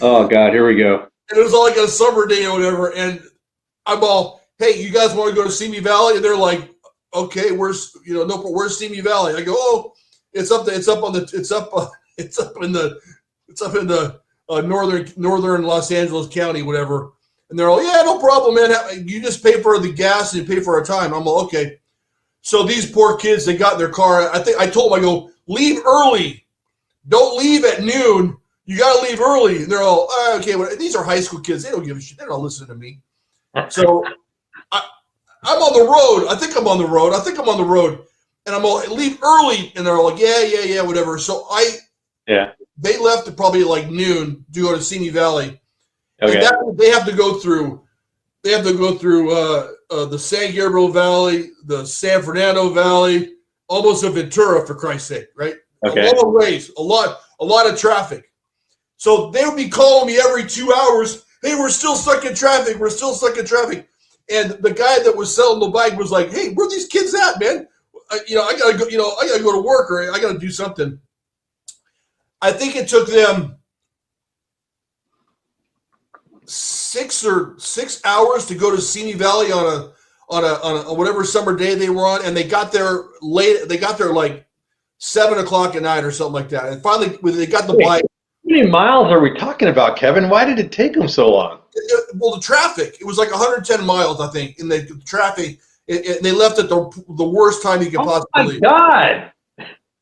Oh God, here we go. And it was all like a summer day or whatever. And I'm all, hey, you guys want to go to Simi Valley? And they're like, okay, where's Simi Valley? I go, oh, it's up in the northern Los Angeles County, whatever. And they're all, yeah, no problem, man. You just pay for the gas and you pay for our time. I'm all, okay. So these poor kids, they got in their car. I think I told them, I go, leave early. Don't leave at noon. You got to leave early. And they're all, okay. Well, these are high school kids. They don't give a shit. They don't listen to me. So I'm on the road. I think I'm on the road. And I'm all, leave early. And they're all like, yeah, whatever. So they left at probably like noon to go to Simi Valley. Okay. And they have to go through the San Gabriel Valley, the San Fernando Valley, almost to Ventura, for Christ's sake, right? Okay. A long ways, a lot of traffic. So they would be calling me every 2 hours. Hey, we're still stuck in traffic. And the guy that was selling the bike was like, hey, where are these kids at, man? I gotta go to work, or I gotta do something. I think it took them 6 hours to go to Simi Valley on a whatever summer day they were on, and they got there late. They got there like 7 o'clock at night or something like that. And finally, when they got the bike. How many miles are we talking about, Kevin? Why did it take them so long? Well, the traffic. It was like 110 miles, I think, in the traffic. They left at the worst time you could possibly leave. Oh, my God.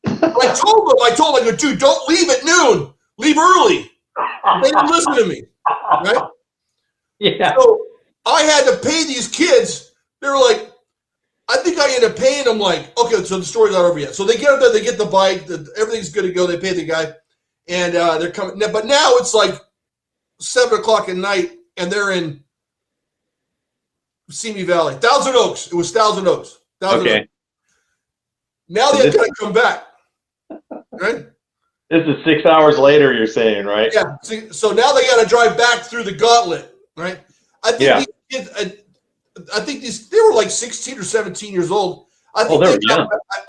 I told them, I go, dude, don't leave at noon. Leave early. They didn't listen to me. Right? Yeah. So I had to pay these kids. They were like, I think I ended up paying them like, okay, so the story's not over yet. So they get up there, they get the bike, everything's good to go. They pay the guy, and they're coming. But now it's like 7 o'clock at night, and they're in Simi Valley. Thousand Oaks. It was Thousand Oaks. Okay. Oaks. Now they've got to come back. Right? This is 6 hours later, you're saying, right? Yeah. So now they got to drive back through the gauntlet, right? I think these kids, they were like 16 or 17 years old. I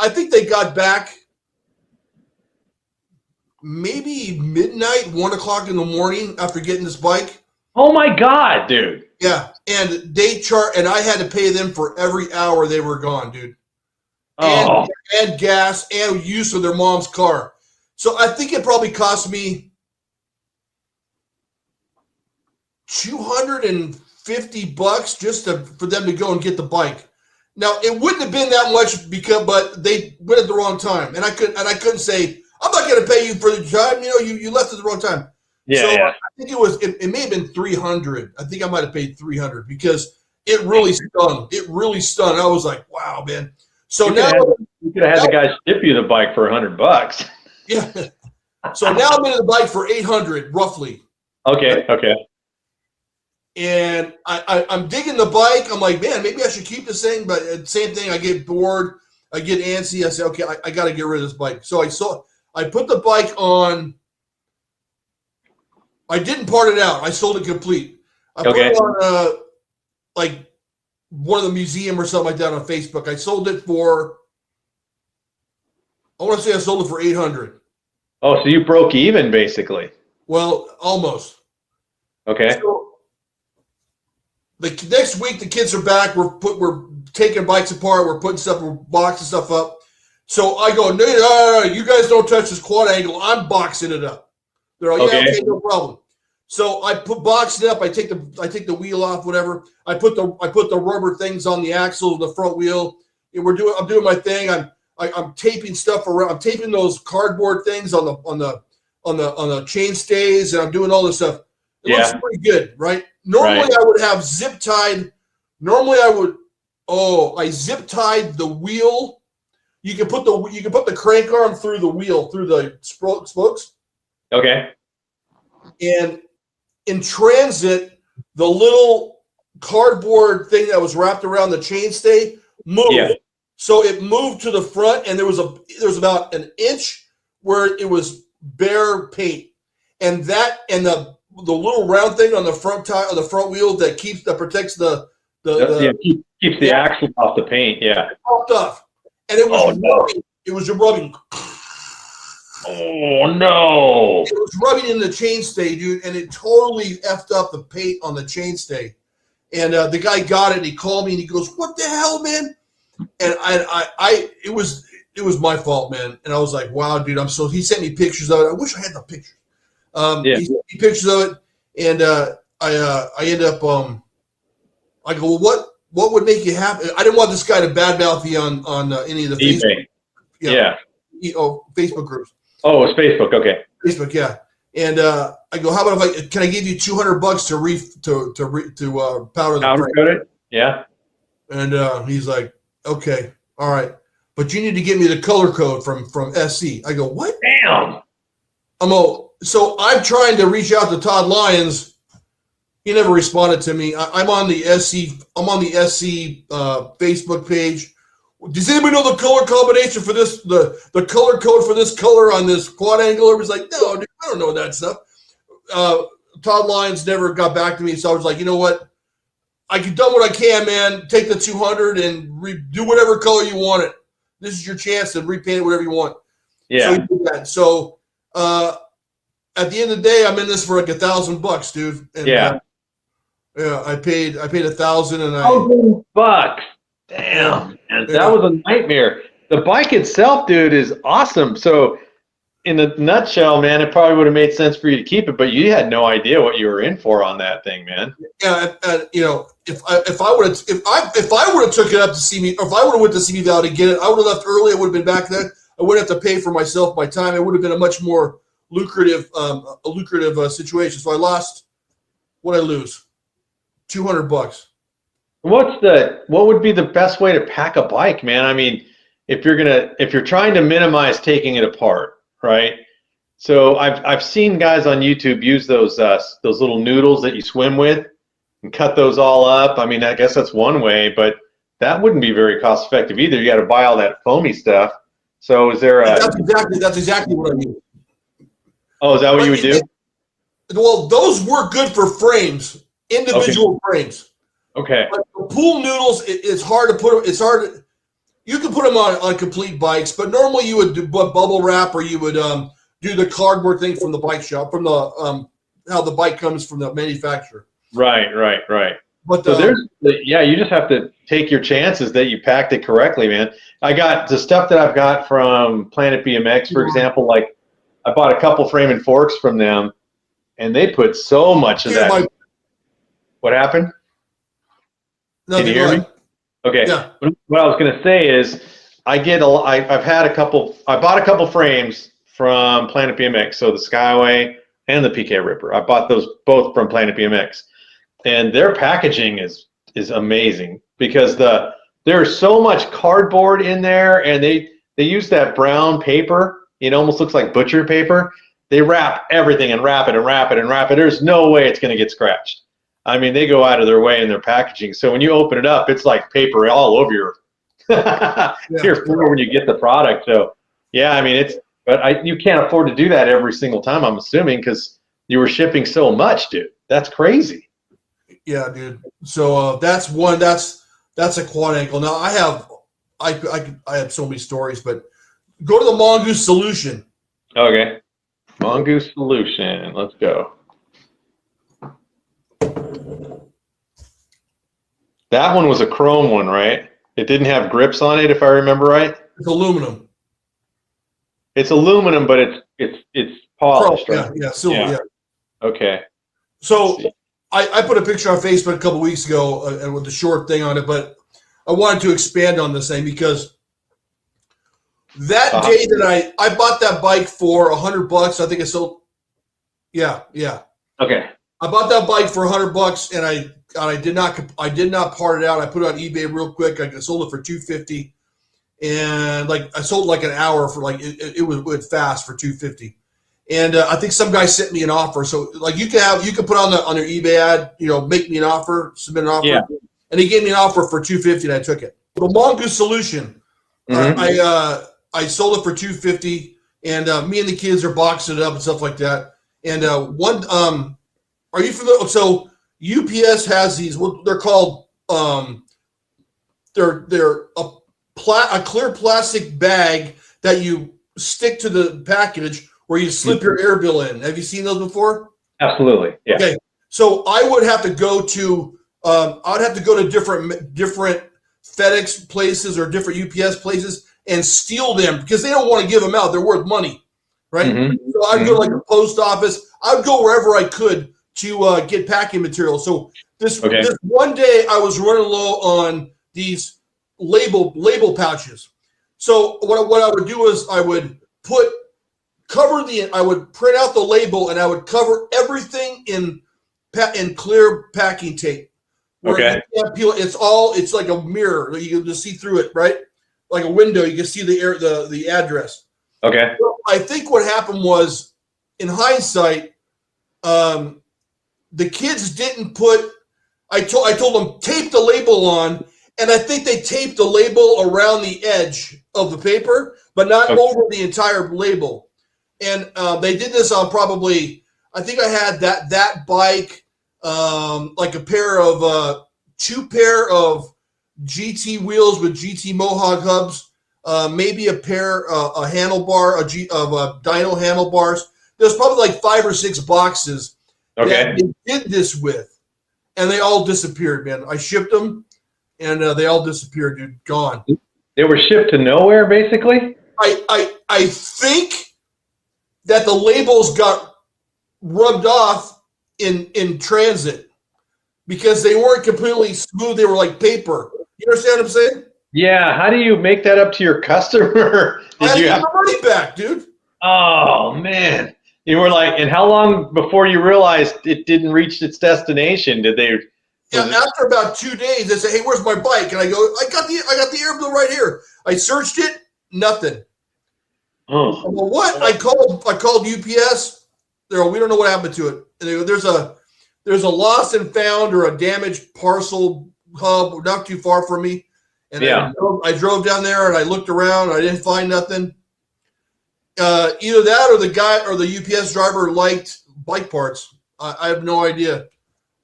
think they got back maybe midnight, 1 o'clock in the morning after getting this bike. Oh my God, dude. Yeah. And and I had to pay them for every hour they were gone, dude. Oh. And gas and use of their mom's car. So I think it probably cost me $250 just for them to go and get the bike. Now it wouldn't have been that much but they went at the wrong time, and I couldn't say I'm not going to pay you for the time. You left at the wrong time. Yeah. So yeah. I think it may have been $300. I think I might have paid $300 because it really stung. I was like, wow, man. So you now could have had the guy ship you the bike for $100. Yeah. So now I'm into the bike for $800 roughly. Okay. And I'm digging the bike. I'm like, man, maybe I should keep this thing. But same thing. I get bored. I get antsy. I say, okay, I got to get rid of this bike. So I put the bike on. I didn't part it out. I sold it complete. I put it on like one of the museum or something like that on Facebook. I sold it for. I want to say I sold it for $800. Oh, so you broke even basically. Well, almost. Okay. So the next week, the kids are back. We're taking bikes apart. We're boxing stuff up. So I go, no, you guys don't touch this quad angle. I'm boxing it up. They're like, yeah, okay, no problem. So I box it up. I take the wheel off, whatever. I put the rubber things on the axle of the front wheel. And I'm doing my thing. I'm taping stuff around. I'm taping those cardboard things on the chain stays, and I'm doing all this stuff. It looks pretty good, right? Normally I would have zip tied. Normally I zip tied the wheel. You can put the crank arm through the wheel, through the spokes. Okay. And in transit, the little cardboard thing that was wrapped around the chainstay moved. Yeah. So it moved to the front, and there was about an inch where it was bare paint, and the little round thing on the front tire, on the front wheel that protects keeps the axle off the paint. Yeah. Popped off, and it was rubbing. It was rubbing. Oh no! It was rubbing in the chainstay, dude, and it totally effed up the paint on the chainstay. And the guy got it, and he called me, and he goes, "What the hell, man?" And it was my fault, man. And I was like, "Wow, dude, He sent me pictures of it. I wish I had the pictures. He sent me pictures of it, and I ended up. I go, well, what would make you happy? I didn't want this guy to badmouth me on any of the Facebook. Facebook groups. Oh, it's Facebook. Okay. Facebook, yeah. And I go, how about can I give you $200 to powder the coat it? Yeah. And he's like, okay, all right, but you need to give me the color code from SC. I go, what? Damn. So I'm trying to reach out to Todd Lyons. He never responded to me. I'm on the SC. I'm on the SC Facebook page. Does anybody know the color combination for this? The color code for this color on this quad angle? Everybody's like, no, dude, I don't know that stuff. Todd Lyons never got back to me, so I was like, you know what? I can done what I can, man. Take the 200 and do whatever color you want it. This is your chance to repaint it whatever you want. Yeah. So he did that. So at the end of the day, I'm in this for like $1,000, dude. And, yeah. I paid $1,000 and $1,000. Damn, man, that was a nightmare. The bike itself, dude, is awesome. So, in a nutshell, man, it probably would have made sense for you to keep it, but you had no idea what you were in for on that thing, man. Yeah, if I would have took it up to see me, or if I would have went to Simi Valley to get it, I would have left early. I would have been back then. I wouldn't have to pay for myself my time. It would have been a much more lucrative situation. So I lost. What I lose? $200. What would be the best way to pack a bike, man? I mean, if you're trying to minimize taking it apart, right? So I've seen guys on YouTube use those little noodles that you swim with and cut those all up. I mean, I guess that's one way, but that wouldn't be very cost effective either. You got to buy all that foamy stuff. So is there that's exactly what I mean. Oh, is that what you would do? Well, those work good for frames, individual frames. Okay. But the pool noodles, it's hard to put. It's hard. You can put them on complete bikes, but normally you would do bubble wrap, or you would do the cardboard thing from the bike shop, from the how the bike comes from the manufacturer. Right. But so you just have to take your chances that you packed it correctly, man. I got the stuff that I've got from Planet BMX, for example. Like I bought a couple frame and forks from them, and they put so much of that. What happened? Can you hear me? Okay. Yeah. What I was going to say is, I bought a couple frames from Planet BMX, so the Skyway and the PK Ripper. I bought those both from Planet BMX, and their packaging is amazing because there's so much cardboard in there, and they use that brown paper. It almost looks like butcher paper. They wrap everything and wrap it and wrap it and wrap it. There's no way it's going to get scratched. I mean, they go out of their way in their packaging. So when you open it up, it's like paper all over your floor when you get the product. So, yeah, I mean, you can't afford to do that every single time, I'm assuming, because you were shipping so much, dude. That's crazy. Yeah, dude. So that's a quad ankle. Now I have so many stories, but go to the Mongoose Solution. Okay. Mongoose Solution. Let's go. That one was a chrome one, right? It didn't have grips on it, if I remember right. It's aluminum. It's aluminum, but it's polished, Chrome, right? yeah, silver, yeah. Okay. So I put a picture on Facebook a couple weeks ago and with the short thing on it, but I wanted to expand on this thing because that day that I bought that bike for $100, I think I sold. Yeah. Okay. I bought that bike for $100 and I did not part it out. I put it on eBay real quick. I sold it for $250, and I sold like an hour for it went fast for $250. And I think some guy sent me an offer. So you can put on your eBay ad, make me an offer, submit an offer. Yeah. And he gave me an offer for $250, and I took it. The Mongoose Solution, I sold it for $250, and me and the kids are boxing it up and stuff like that. And are you familiar? So UPS has these. They're called they're a clear plastic bag that you stick to the package where you slip your air bill in. Have you seen those before? Absolutely. Yeah. Okay. So I would have to go to different FedEx places or different UPS places and steal them because they don't want to give them out. They're worth money, right? Mm-hmm. So I'd go to a post office. I would go wherever I could to get packing material. So this one day I was running low on these label pouches. So what I would do is I would print out the label and I would cover everything in clear packing tape. Okay. You can't peel it. It's like a mirror. You can just see through it, right? Like a window. You can see the address. Okay. So I think what happened was, in hindsight, the kids didn't put. I told them tape the label on, and I think they taped the label around the edge of the paper, but not over the entire label. And they did this on probably. I think I had that bike. Like two pair of GT wheels with GT Mohawk hubs, maybe a handlebar of dyno handlebars. There's probably like 5 or 6 boxes that they did this with, and they all disappeared, man. I shipped them, and they all disappeared, dude. Gone. They were shipped to nowhere, basically. I think that the labels got rubbed off in transit because they weren't completely smooth. They were like paper. You understand what I'm saying? Yeah. How do you make that up to your customer? Did you have the money back, dude? Oh man, you were like, and how long before you realized it didn't reach its destination? Did they? After about 2 days, they say, "Hey, where's my bike?" And I go, "I got the air bill right here." I searched it, nothing. Oh. Well, what? I called UPS. We don't know what happened to it. And they go, there's a lost and found or a damaged parcel hub not too far from me. And I drove down there and I looked around. And I didn't find nothing. Either that or the guy or the UPS driver liked bike parts. I have no idea.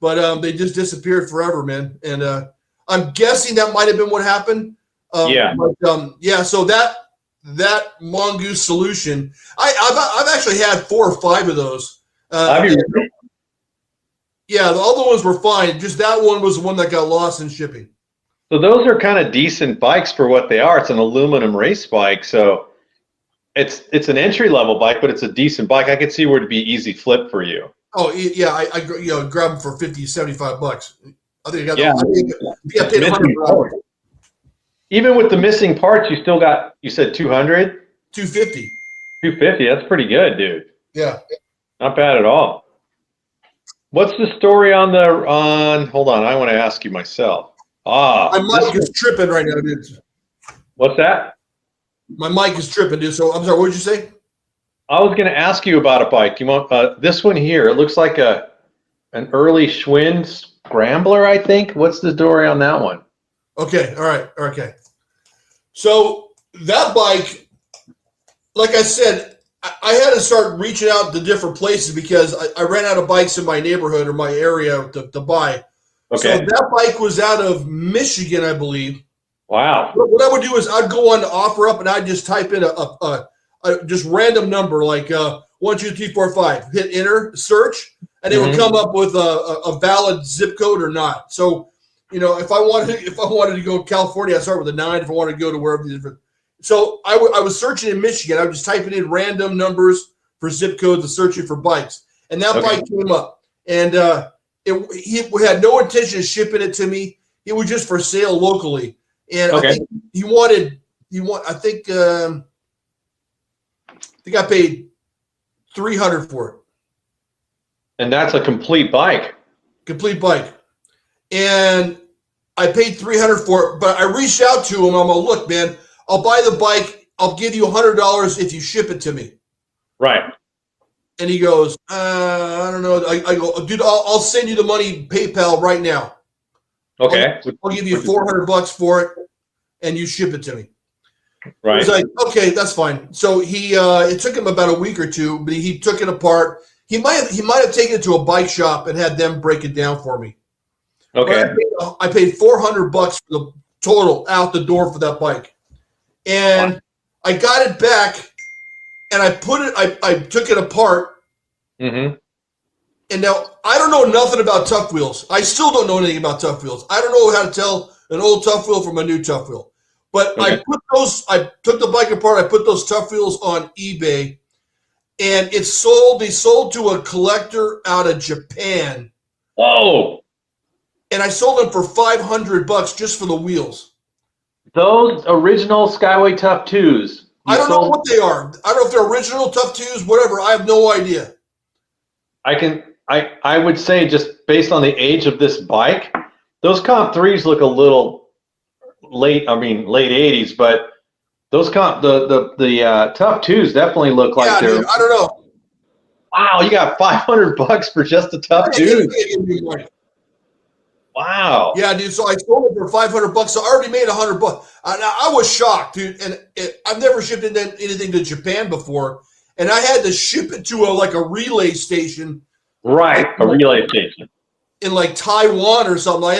But they just disappeared forever, man. And I'm guessing that might have been what happened. So that Mongoose Solution, I've actually had 4 or 5 of those. Yeah, the other ones were fine. Just that one was the one that got lost in shipping. So those are kind of decent bikes for what they are. It's an aluminum race bike, so it's an entry-level bike, but it's a decent bike. I could see where it'd be easy flip for you. Oh yeah, I grabbed them for $50, $75. I think I got paid $100. Even with the missing parts, you still got. You said 200. $250. $250. That's pretty good, dude. Yeah. Not bad at all. What's the story on? Hold on, I want to ask you myself. My mic is tripping right now, dude. What's that? My mic is tripping, dude. So I'm sorry. What did you say? I was going to ask you about a bike. You want this one here? It looks like an early Schwinn Scrambler, I think. What's the story on that one? Okay. All right. Okay. So that bike, like I said, I had to start reaching out to different places because I ran out of bikes in my neighborhood or my area to buy. Okay. So that bike was out of Michigan, I believe. Wow. What I would do is I'd go on to OfferUp and I'd just type in a just random number like 1, 2, 3, 4, 5. Hit enter, search, and it would come up with a valid zip code or not. So, if I wanted to go to California, I start with a 9. If I wanted to go to wherever the different. So I was searching in Michigan. I was just typing in random numbers for zip codes and searching for bikes, and that bike came up. And he had no intention of shipping it to me. It was just for sale locally, and I think I think I paid $300 for it. And that's a complete bike. Complete bike. And I paid $300 for it, but I reached out to him. I'm like, look, man, I'll buy the bike. I'll give you $100 if you ship it to me. Right. And he goes, I don't know. I go, dude, I'll send you the money PayPal right now. Okay. I'll give you $400 for it, and you ship it to me. Right. He's like, okay, that's fine. So it took him about a week or two, but he took it apart. He might have taken it to a bike shop and had them break it down for me. Okay. I paid $400 for the total out the door for that bike, and I got it back, and I took it apart. Mm-hmm. And now I don't know nothing about tough wheels. I still don't know anything about tough wheels. I don't know how to tell an old tough wheel from a new tough wheel. But I took the bike apart. I put those tough wheels on eBay, and it sold. They sold to a collector out of Japan. Whoa! And I sold them for $500 just for the wheels. Those original Skyway Tough 2s. I don't know what they are. I don't know if they're original Tough 2s, whatever. I have no idea. I would say, just based on the age of this bike, those Comp 3s look a little late 80s, but those Tough 2s definitely look like they're. Dude, I don't know. Wow, you got $500 for just the Tough 2s. Wow. Yeah, dude. So I sold it for $500. So I already made $100. Now I was shocked, dude. And I've never shipped anything to Japan before, and I had to ship it to a relay station. Right, a relay station in Taiwan or something. I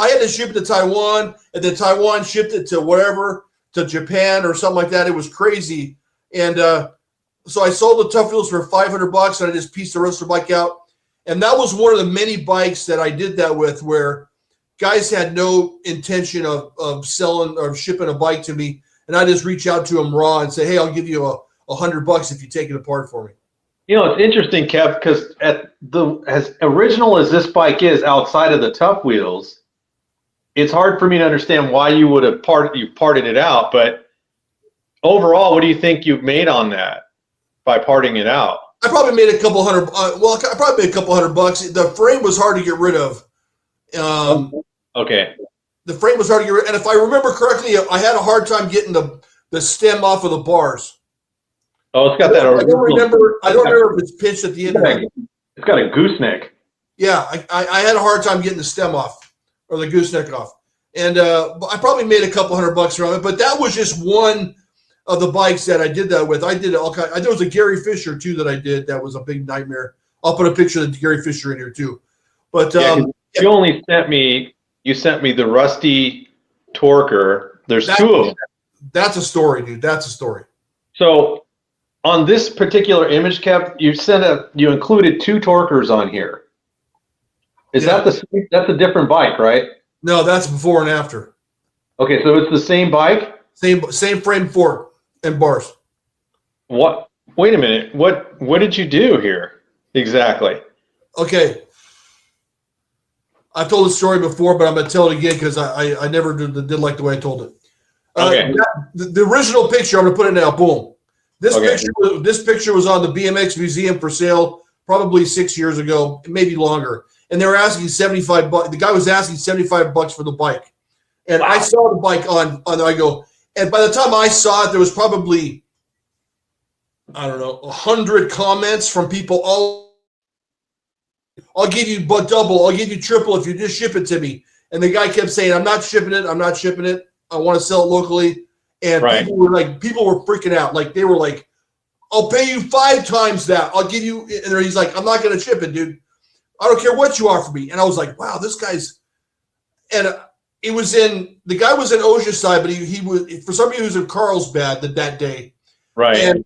had to ship it to Taiwan, and then Taiwan shipped it to Japan or something like that. It was crazy. And so I sold the Tough Wheels for $500, and I just pieced the rest of the bike out. And that was one of the many bikes that I did that with, where guys had no intention of selling or shipping a bike to me, and I just reach out to them raw and say, hey, I'll give you $100 if you take it apart for me. It's interesting, Kev, because as original as this bike is outside of the Tough Wheels, it's hard for me to understand why you would have parted it out. But overall, what do you think you've made on that by parting it out? I probably made a couple hundred. I probably made a couple $100. The frame was hard to get rid of. Okay. The frame was hard to get rid of, and if I remember correctly, I had a hard time getting the stem off of the bars. Oh, it's got that. I don't remember if it's pinched at the end. It's got a gooseneck. Yeah, I had a hard time getting the stem off or the gooseneck off, and I probably made a couple $100 from it. But that was just one of the bikes that I did that with. I did all kind. There was a Gary Fisher too that I did. That was a big nightmare. I'll put a picture of Gary Fisher in here too. But you sent me the Rusty Torquer. There's two of them. That's a story, dude. That's a story. So on this particular image, Kev, you included two Torquers on here. That's a different bike, right? No, that's before and after. Okay, so it's the same bike? Same frame fork and bars. What? Wait a minute. What did you do here exactly? Okay. I've told the story before, but I'm going to tell it again because I never did like the way I told it. Okay. The original picture, I'm going to put it now. Boom. This picture was on the BMX Museum for sale probably 6 years ago, maybe longer. And they were asking $75. The guy was asking $75 for the bike. And wow. I saw the bike on and by the time I saw it, there was probably, I don't know, 100 comments from people I'll give you double, I'll give you triple if you just ship it to me. And the guy kept saying, I'm not shipping it. I want to sell it locally. And right. people were freaking out. They were like, I'll pay you 5 times that. I'll give you, and he's like, I'm not going to ship it, dude. I don't care what you offer me. And I was like, wow, this guy's, and the guy was in Oceanside, but he was, for some reason, he was in Carlsbad that day. Right. And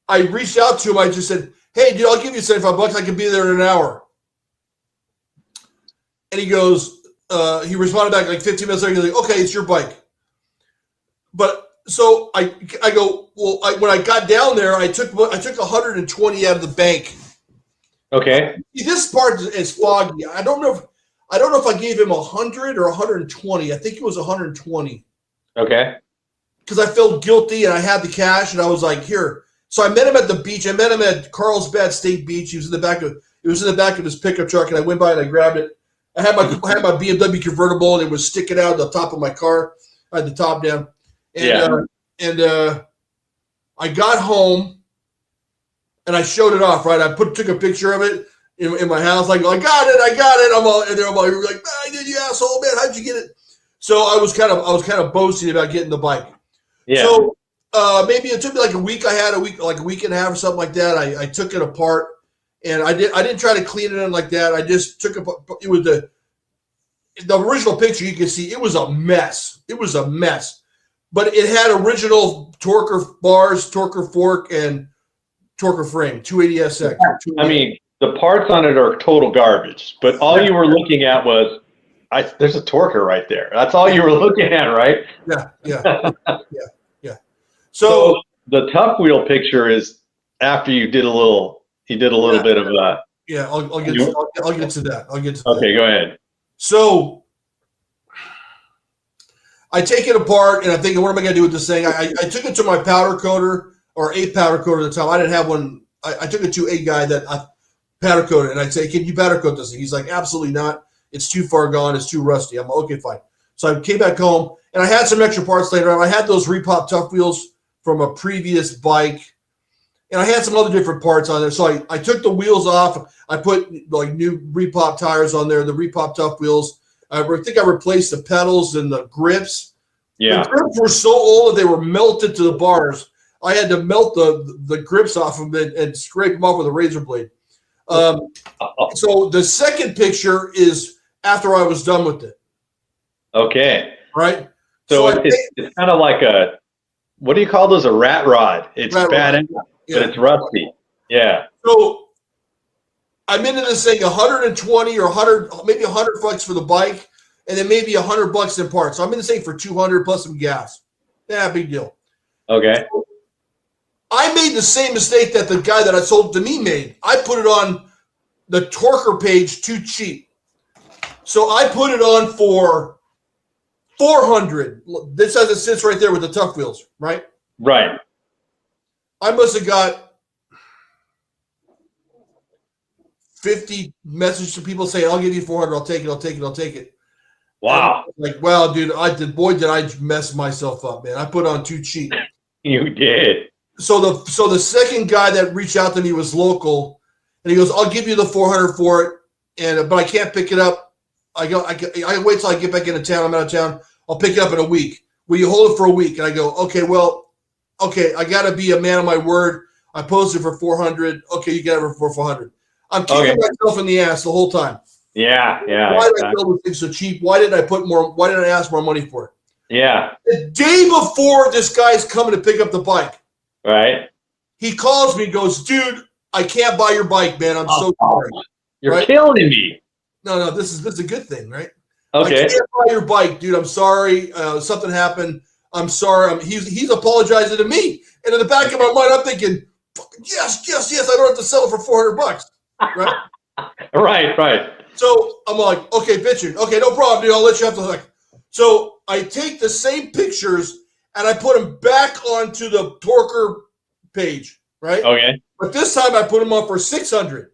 I reached out to him. I just said, "Hey, dude, I'll give you $75. I can be there in an hour." And he goes, he responded back like 15 minutes later. He's like, "Okay, it's your bike." But so I go, well, when I got down there, I took 120 out of the bank. Okay. This part is foggy. I don't know if I gave him 100 or 120. I think it was 120. Okay. Because I felt guilty and I had the cash and I was like, here. So I met him at the beach. I met him at Carlsbad State Beach. He was in the back of his pickup truck, and I went by and I grabbed it. I had my BMW convertible, and it was sticking out the top of my car. I had the top down. And I got home and I showed it off, right? I took a picture of it in my house. I go, I got it. I'm all, and they're all like, "I did, you asshole, man. How'd you get it?" So I was kind of boasting about getting the bike. Yeah. So maybe it took me like a week. I had a week and a half or something like that. I took it apart, and I didn't try to clean it in like that. I just took it. It was the original picture. You can see it was a mess. It was a mess, but it had original Torker bars, Torker fork, and Torker frame, 280SX. I mean, the parts on it are total garbage, but all you were looking at was, there's a Torker right there. That's all you were looking at, right? Yeah. So the tough wheel picture is after you did a little bit of yeah. I'll get to that. Okay, go ahead. So I take it apart, and I'm thinking, what am I going to do with this thing? I took it to my powder coater, or a powder coater at the time. I didn't have one. I took it to a guy that I powder coated, and I'd say, "Can you powder coat this thing?" He's like, "Absolutely not. It's too far gone. It's too rusty." I'm like, "Okay, fine." So I came back home, and I had some extra parts later on. I had those Repop Tough Wheels from a previous bike, and I had some other different parts on there. So I took the wheels off. I put like new Repop tires on there, the Repop Tough Wheels. I think I replaced the pedals and the grips. Yeah. The grips were so old that they were melted to the bars. I had to melt the grips off of them and scrape them off with a razor blade. So the second picture is after I was done with it. Okay. Right. So it's kind of like what do you call those? A rat rod. It's bad, but it's rusty. Yeah. So I'm into this thing 120 or 100, maybe $100 for the bike, and then maybe $100 in parts. So I'm in this thing for 200 plus some gas. Yeah, big deal. Okay. So I made the same mistake that the guy that I sold to me made. I put it on the Torker page too cheap. So I put it on for 400. This as it sits right there with the Tough Wheels, right? Right. I must have got 50 messages to people saying, "I'll give you 400. I'll take it. Wow. Like, wow, dude, did I mess myself up, man. I put on too cheap. You did. So the second guy that reached out to me was local, and he goes, "I'll give you the 400 for it, but I can't pick it up. I wait till I get back into town. I'm out of town. I'll pick it up in a week. Will you hold it for a week?" And I go, "Okay, I got to be a man of my word. I posted for 400. Okay, you got it for 400. I'm kicking myself in the ass the whole time. Yeah. Why did I sell this thing so cheap? Why did I ask more money for it? Yeah. The day before this guy's coming to pick up the bike, right? He calls me and goes, "Dude, I can't buy your bike, man. I'm so sorry." You're killing me. No, this is a good thing, right? Okay. I can't buy your bike, dude. I'm sorry. Something happened. I'm sorry. He's apologizing to me. And in the back of my mind, I'm thinking, yes. I don't have to sell it for $400, right? Right. So I'm like, okay, bitching. Okay, no problem, dude. I'll let you have the hook. So I take the same pictures and I put them back onto the Torker page, right? Okay. But this time I put them on for 600.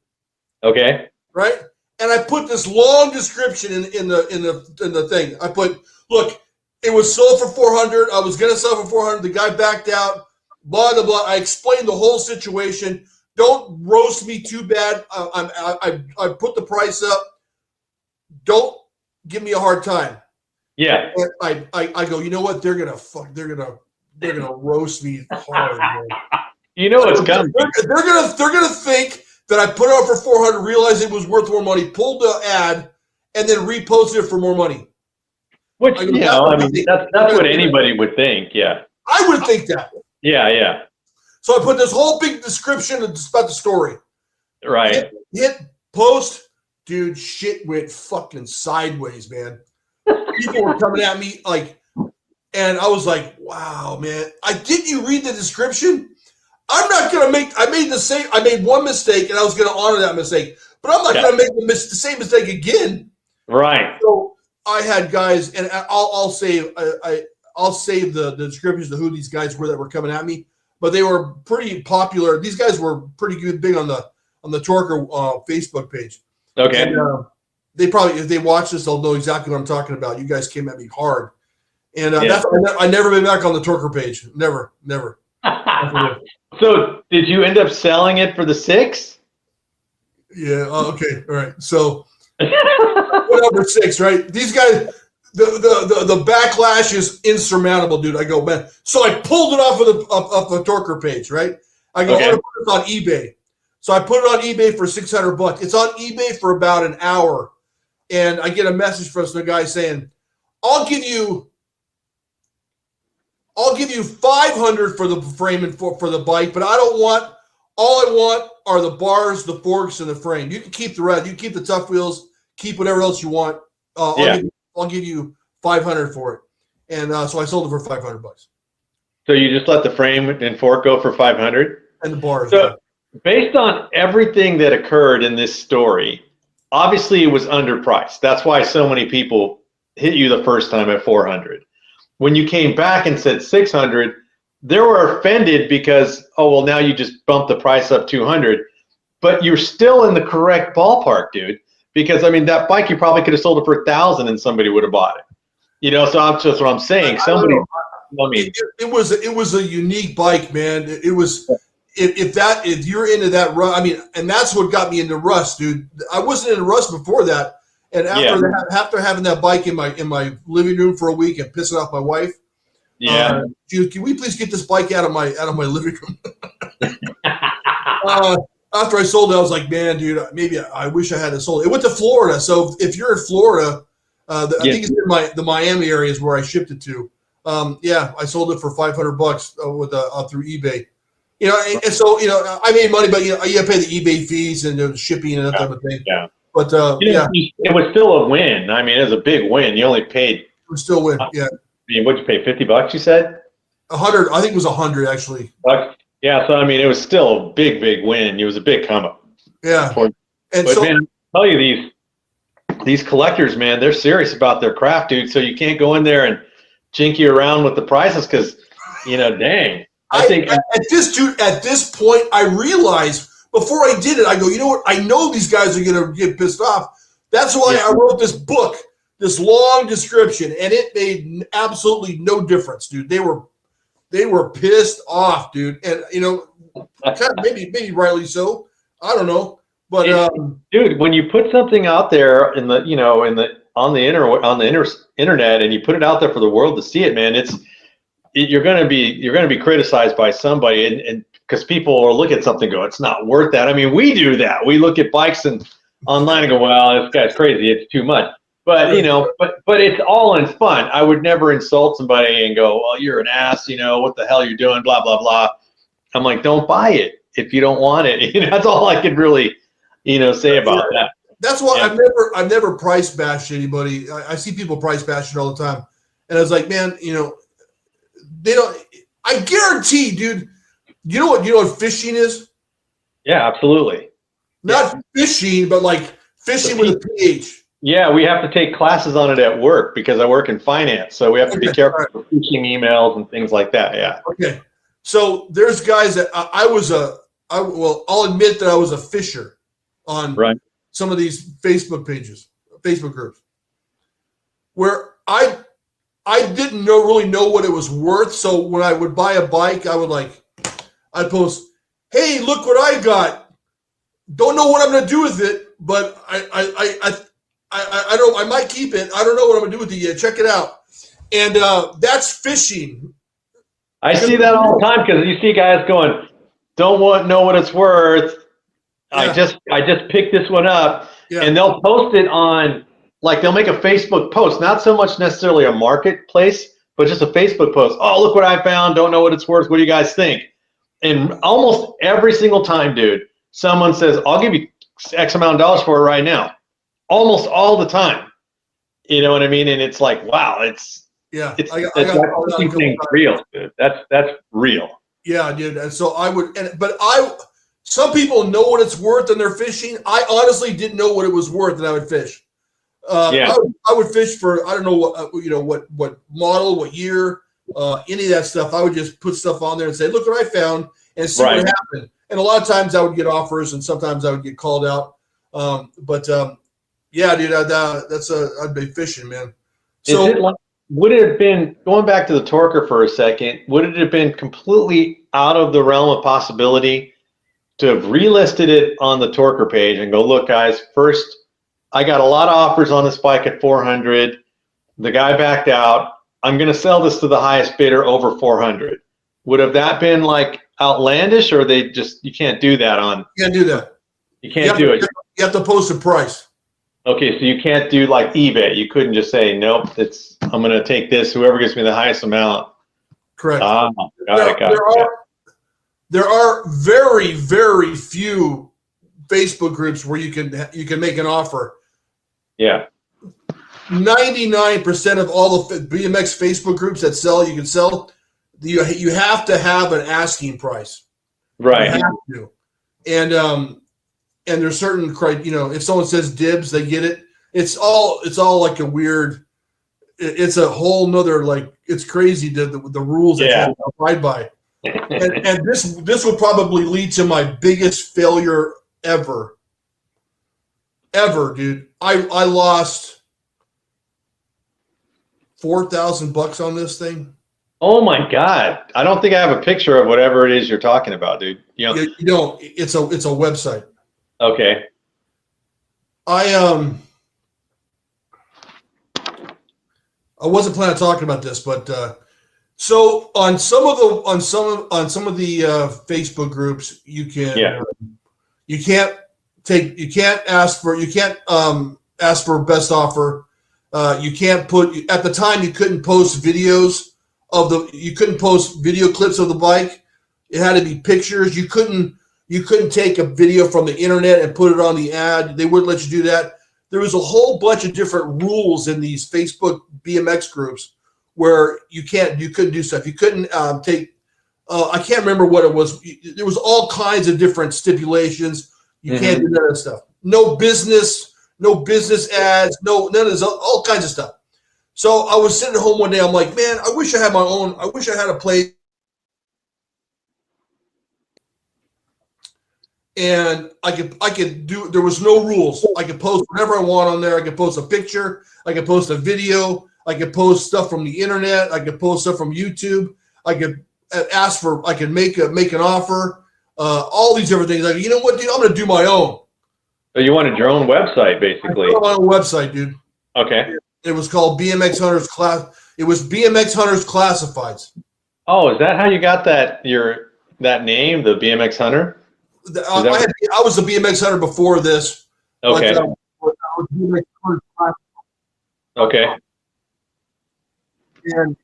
Okay. Right? And I put this long description in the thing. I put, look, it was sold for 400. I was gonna sell for 400. The guy backed out. Blah blah blah. I explained the whole situation. Don't roast me too bad. I put the price up. Don't give me a hard time. Yeah. And I go, you know what? They're gonna roast me hard. Man. You know it's coming. They're gonna think that I put it out for 400, realized it was worth more money, pulled the ad, and then reposted it for more money. Which that's what anybody would think. Yeah. I would think that. Yeah. So I put this whole big description about the story. Right. Hit post, dude. Shit went fucking sideways, man. People were coming at me like, and I was like, wow, man. Didn't you read the description? I'm not gonna make. I made one mistake, and I was gonna honor that mistake. But I'm not gonna make the same mistake again. Right. So I had guys, and I'll save the descriptions of who these guys were that were coming at me. But they were pretty popular. These guys were pretty good, big on the Torker Facebook page. Okay. And, they probably, if they watch this, they'll know exactly what I'm talking about. You guys came at me hard, and I never been back on the Torker page. Never. So did you end up selling it for the 6? Yeah. Okay. All right. So number 6, right? These guys, the backlash is insurmountable, dude. I go, man. So I pulled it off of the Torker page, right? I go, I'm gonna put it on eBay. So I put it on eBay for $600. It's on eBay for about an hour, and I get a message from the guy saying, "I'll give you $500 for the frame and for the bike, but I don't want. All I want are the bars, the forks, and the frame. You can keep the rest. You keep the tough wheels. Keep whatever else you want. I'll give you $500 for it." And so I sold it for $500. So you just let the frame and fork go for $500? And the bars. So based on everything that occurred in this story, obviously it was underpriced. That's why so many people hit you the first time at $400. When you came back and said $600, they were offended because, oh, well, now you just bumped the price up $200. But you're still in the correct ballpark, dude. Because, I mean, that bike, you probably could have sold it for $1,000 and somebody would have bought it. You know, so that's what I'm saying. It was a unique bike, man. It was if you're into that rust, I mean, and that's what got me into rust, dude. I wasn't into rust before that, and after having that bike in my living room for a week and pissing off my wife, can we please get this bike out of my living room? After I sold it, I was like, man, dude, maybe I wish I had sold it. It went to Florida, so if you're in Florida, I think it's in the Miami area is where I shipped it to. I sold it for $500 through eBay. You know, and so, you know, I made money, but you know, you pay the eBay fees and the shipping and that type of thing. Yeah. But it was still a win. I mean, it was a big win. You only paid. It was still a win. Yeah. I mean, what'd you pay? $50? You said. 100. I think it was 100 actually. Yeah. So I mean, it was still a big win. It was a big come up. Yeah. But man, I tell you, these collectors, man, they're serious about their craft, dude. So you can't go in there and jinky around with the prices because, you know, dang. I think at this point, I realized before I did it, I go, you know what? I know these guys are going to get pissed off. That's why I wrote this book, this long description, and it made absolutely no difference, dude. They were pissed off, dude, and you know, maybe rightly so. I don't know, but dude, when you put something out there on the internet, and you put it out there for the world to see it, man, you're going to be criticized by somebody, and because people will look at something and go, it's not worth that. I mean, we do that. We look at bikes and online and go, well, this guy's crazy. It's too much. But you know, but it's all in fun. I would never insult somebody and go, well, you're an ass. You know, what the hell you're doing? Blah blah blah. I'm like, don't buy it if you don't want it. You know, that's all I could really, you know, say about that. That's why I've never price bashed anybody. I see people price bashing all the time, and I was like, man, you know. They don't. I guarantee, dude. You know what fishing is? Yeah, absolutely. Not fishing, but like fishing with a PH. Yeah, we have to take classes on it at work because I work in finance, so we have to be careful with phishing emails and things like that. Yeah. Okay. So there's guys that I'll admit that I was a fisher on some of these Facebook groups, where I didn't really know what it was worth. So when I would buy a bike, I'd post, "Hey, look what I got. Don't know what I'm going to do with it, but I don't. I might keep it. I don't know what I'm going to do with it yet. Check it out." And that's fishing. I see that all the time because you see guys going, "Don't know what it's worth. Yeah. I just picked this one up," and they'll post it on. Like they'll make a Facebook post, not so much necessarily a marketplace, but just a Facebook post. Oh, look what I found. Don't know what it's worth. What do you guys think? And almost every single time, dude, someone says, I'll give you X amount of dollars for it right now. Almost all the time. You know what I mean? And it's like, wow, it's real, dude. That's real. Yeah, dude. And so some people know what it's worth and they're fishing. I honestly didn't know what it was worth, and I would fish. I would fish for, I don't know what model, what year, any of that stuff. I would just put stuff on there and say, look what I found, and see what happened. And a lot of times I would get offers, and sometimes I would get called out. Yeah, dude, I'd be fishing, man. So would it have been, going back to the Torker for a second, would it have been completely out of the realm of possibility to have relisted it on the Torker page and go, look, guys, first, I got a lot of offers on this bike at 400. The guy backed out. I'm going to sell this to the highest bidder over 400. Would have that been like outlandish, or you can't do that on? You can't do that. You can't do it. You have to post a price. Okay, so you can't do like eBay. You couldn't just say, nope, I'm going to take this, whoever gives me the highest amount. Correct. Got it. There are very, very few Facebook groups where you can make an offer. Yeah. 99% of all the BMX Facebook groups that you can sell, you have to have an asking price. Right. You have to. And there's certain criteria, if someone says dibs, they get it. It's all like a weird, it's a whole nother, like, it's crazy the rules that you have to abide by. and this will probably lead to my biggest failure ever, dude. I lost $4,000 on this thing. Oh my God! I don't think I have a picture of whatever it is you're talking about, dude. You don't. It's a website. Okay. I wasn't planning on talking about this, but so on some of the Facebook groups, you can't ask for best offer. You can't put, at the time you couldn't post videos you couldn't post video clips of the bike. It had to be pictures. You couldn't take a video from the internet and put it on the ad. They wouldn't let you do that. There was a whole bunch of different rules in these Facebook BMX groups where you couldn't do stuff. You couldn't take, I can't remember what it was. There was all kinds of different stipulations. You can't do none of that stuff. No business ads, none of this, all kinds of stuff. So I was sitting at home one day. I'm like, man, I wish I had a place. And I could do, there was no rules. I could post whatever I want on there. I could post a picture. I could post a video. I could post stuff from the internet. I could post stuff from YouTube. I could make an offer. All these different things. Like, you know what, dude? I'm going to do my own. So you wanted your own website, basically. I my own website, dude. Okay. It was called BMX Hunters It was BMX Hunters Classifieds. Oh, is that how you got that name, the BMX Hunter? I was a BMX Hunter before this. Okay. But, I was BMX Hunters Classifieds. Okay. And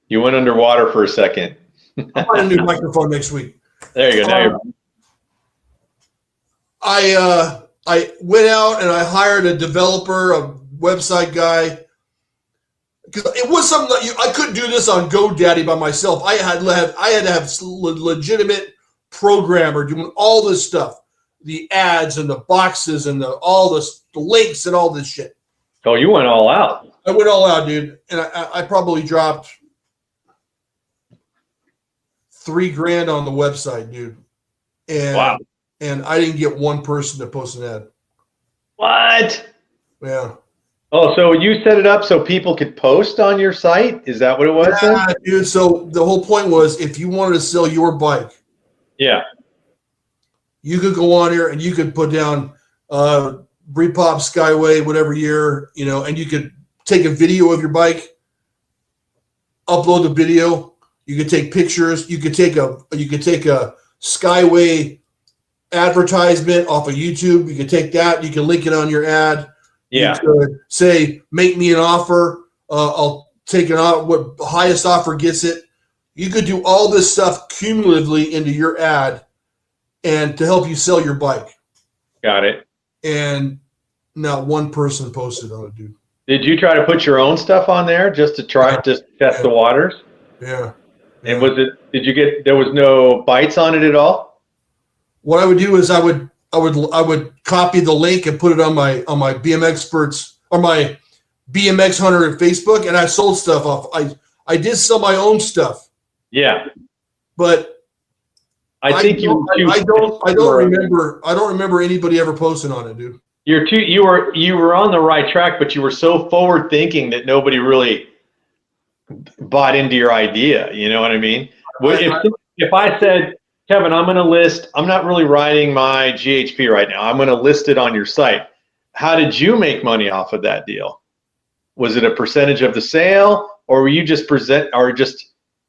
you went underwater for a second. I'll find a new microphone next week. There you go. Now I went out and I hired a developer, a website guy, because it was something that I couldn't do this on GoDaddy by myself. I had to have legitimate programmer doing all this stuff, the ads and the boxes and all the links and all this shit. Oh, you went all out. I went all out, dude, and I probably dropped $3,000 on the website, dude. And wow. And I didn't get one person to post an ad. What? Yeah. Oh, so you set it up so people could post on your site? Is that what it was? Yeah, dude. So the whole point was, if you wanted to sell your bike, you could go on here and you could put down Repop Skyway, whatever year, and you could take a video of your bike, upload the video. You could take pictures. You could take a Skyway advertisement off of YouTube. You could take that. You can link it on your ad. Yeah. You could say, make me an offer. I'll take it out. What highest offer gets it. You could do all this stuff cumulatively into your ad and to help you sell your bike. Got it. And not one person posted on it, dude. Did you try to put your own stuff on there just to test the waters? Yeah. And there was no bites on it at all? What I would do is I would copy the link and put it on my BMXPERTS or my BMX Hunter at Facebook, and I sold stuff off. I did sell my own stuff. Yeah. But I don't remember anybody ever posting on it, dude. You were on the right track, but you were so forward thinking that nobody really bought into your idea. You know what I mean? If I said, Kevin, I'm not really riding my GHP right now. I'm going to list it on your site. How did you make money off of that deal? Was it a percentage of the sale, or were you just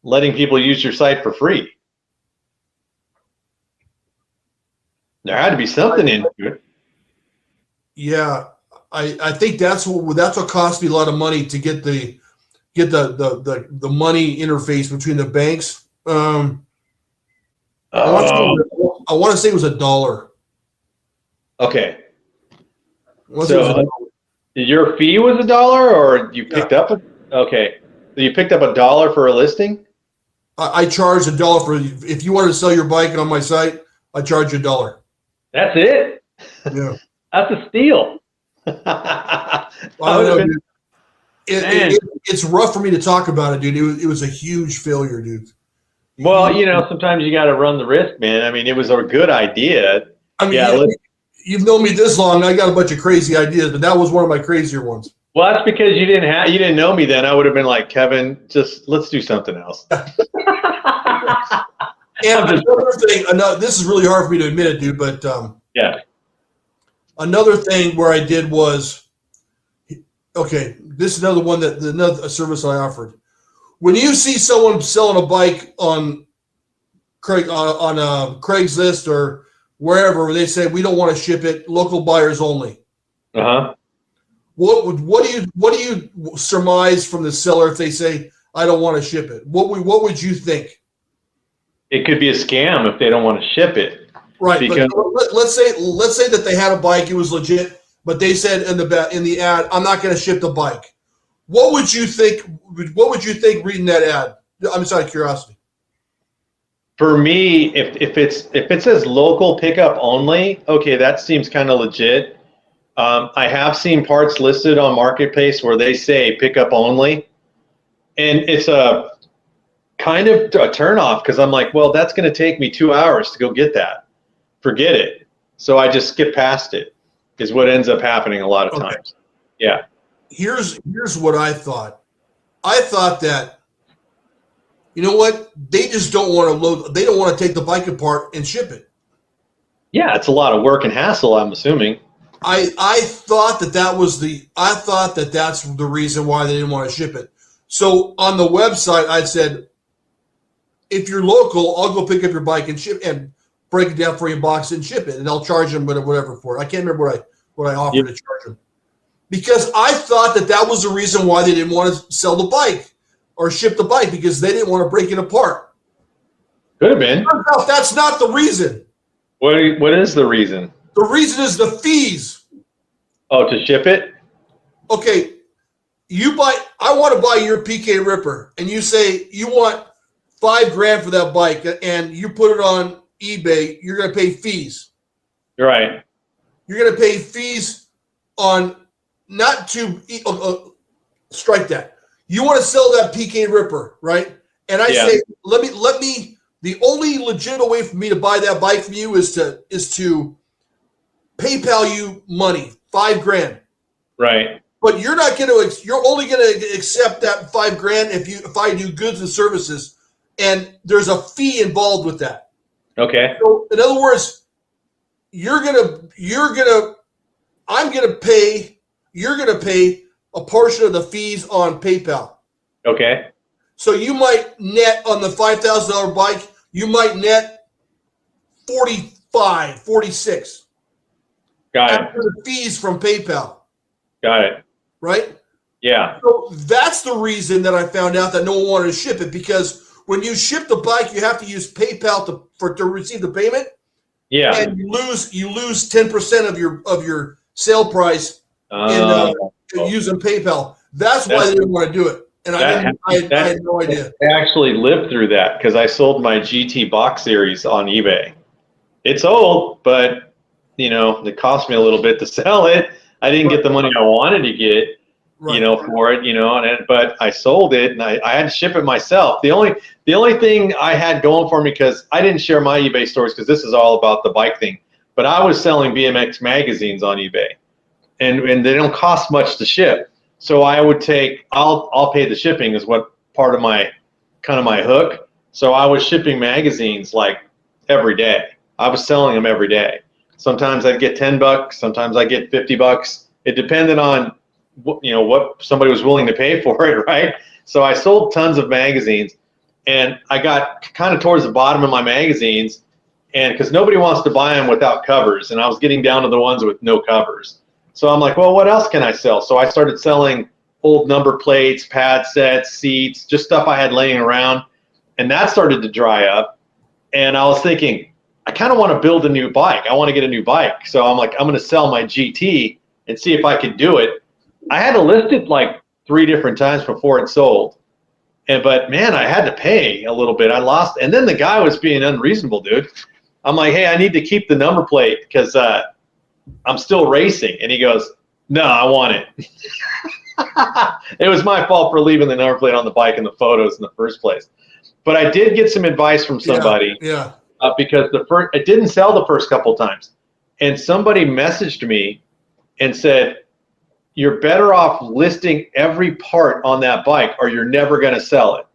letting people use your site for free? There had to be something into it. Yeah, I think that's what cost me a lot of money to get the money interface between the banks. I want to say it was $1. Okay. So your fee was $1, or you picked up okay. So you picked up $1 for a listing? I charged $1 for if you wanted to sell your bike on my site. I charge you $1. That's it? Yeah. That's a steal. I don't know, dude. It's rough for me to talk about it, dude. It was a huge failure, dude. Well, sometimes you got to run the risk, man. I mean, it was a good idea. I mean, you've known me this long. I got a bunch of crazy ideas, but that was one of my crazier ones. Well, that's because you didn't know me then. I would have been like, Kevin, just let's do something else. And another thing, this is really hard for me to admit it, dude, but yeah. Another thing where I did was, okay, this is another one another service I offered. When you see someone selling a bike on Craigslist or wherever, where they say we don't want to ship it, local buyers only. Uh-huh. What do you surmise from the seller if they say I don't want to ship it? What would you think? It could be a scam if they don't want to ship it. Right. Because let's say that they had a bike, it was legit, but they said in the ad, I'm not going to ship the bike. What would you think? What would you think reading that ad? I'm just out of curiosity. For me, if it says local pickup only, okay, that seems kind of legit. I have seen parts listed on Marketplace where they say pickup only, and it's a kind of a turnoff because I'm like, well, that's going to take me 2 hours to go get that. Forget it. So I just skip past it. Is what ends up happening a lot of times. Yeah. Here's what I thought. I thought that, you know what? They just don't want to load. They don't want to take the bike apart and ship it. Yeah, it's a lot of work and hassle, I'm assuming. I thought that's the reason why they didn't want to ship it. So on the website, I said, if you're local, I'll go pick up your bike and ship and break it down for you, box and ship it, and I'll charge them whatever for it. I can't remember what I offered to charge them, because I thought that was the reason why they didn't want to sell the bike or ship the bike, because they didn't want to break it apart. Could have been. That's not the reason. What is the reason? The reason is the fees. Oh, to ship it? Okay, I want to buy your PK Ripper, and you say you want $5,000 for that bike, and you put it on eBay, you're going to pay fees. You're right. You're going to pay fees on not to strike that. You want to sell that PK Ripper, right? And I say, let me. The only legitimate way for me to buy that bike from you is to PayPal you money, $5,000. Right. But you're not going to. You're only going to accept that $5,000 if I do goods and services, and there's a fee involved with that. Okay. So in other words, you're gonna pay a portion of the fees on PayPal. Okay. So you might net on the $5,000 bike, you might net 45, 46. Got it. After the fees from PayPal. Got it. Right? Yeah. So that's the reason that I found out that no one wanted to ship it, because when you ship the bike, you have to use PayPal to receive the payment. Yeah. And you lose 10% of your sale price in using PayPal. That's why they didn't want to do it. And I had no idea. I actually lived through that because I sold my GT box series on eBay. It's old, but it cost me a little bit to sell it. I didn't get the money I wanted to get, for it, but I sold it and I had to ship it myself. The only thing I had going for me, because I didn't share my eBay stories because this is all about the bike thing, but I was selling BMX magazines on eBay, and they don't cost much to ship. So I would I'll pay the shipping is what part of my hook. So I was shipping magazines like every day. I was selling them every day. Sometimes I'd get $10, sometimes I get $50. It depended on what somebody was willing to pay for it, right? So I sold tons of magazines, and I got kind of towards the bottom of my magazines, and because nobody wants to buy them without covers, and I was getting down to the ones with no covers. So I'm like, well, what else can I sell? So I started selling old number plates, pad sets, seats, just stuff I had laying around, and that started to dry up. And I was thinking, I kind of want to build a new bike. I want to get a new bike. So I'm like, I'm going to sell my GT and see if I could do it. I had to list it like 3 different times before it sold. But man, I had to pay a little bit. I lost. And then the guy was being unreasonable, dude. I'm like, hey, I need to keep the number plate because I'm still racing. And he goes, no, I want it. It was my fault for leaving the number plate on the bike in the photos in the first place. But I did get some advice from somebody. Yeah. Because it didn't sell the first couple times. And somebody messaged me and said, you're better off listing every part on that bike or you're never going to sell it.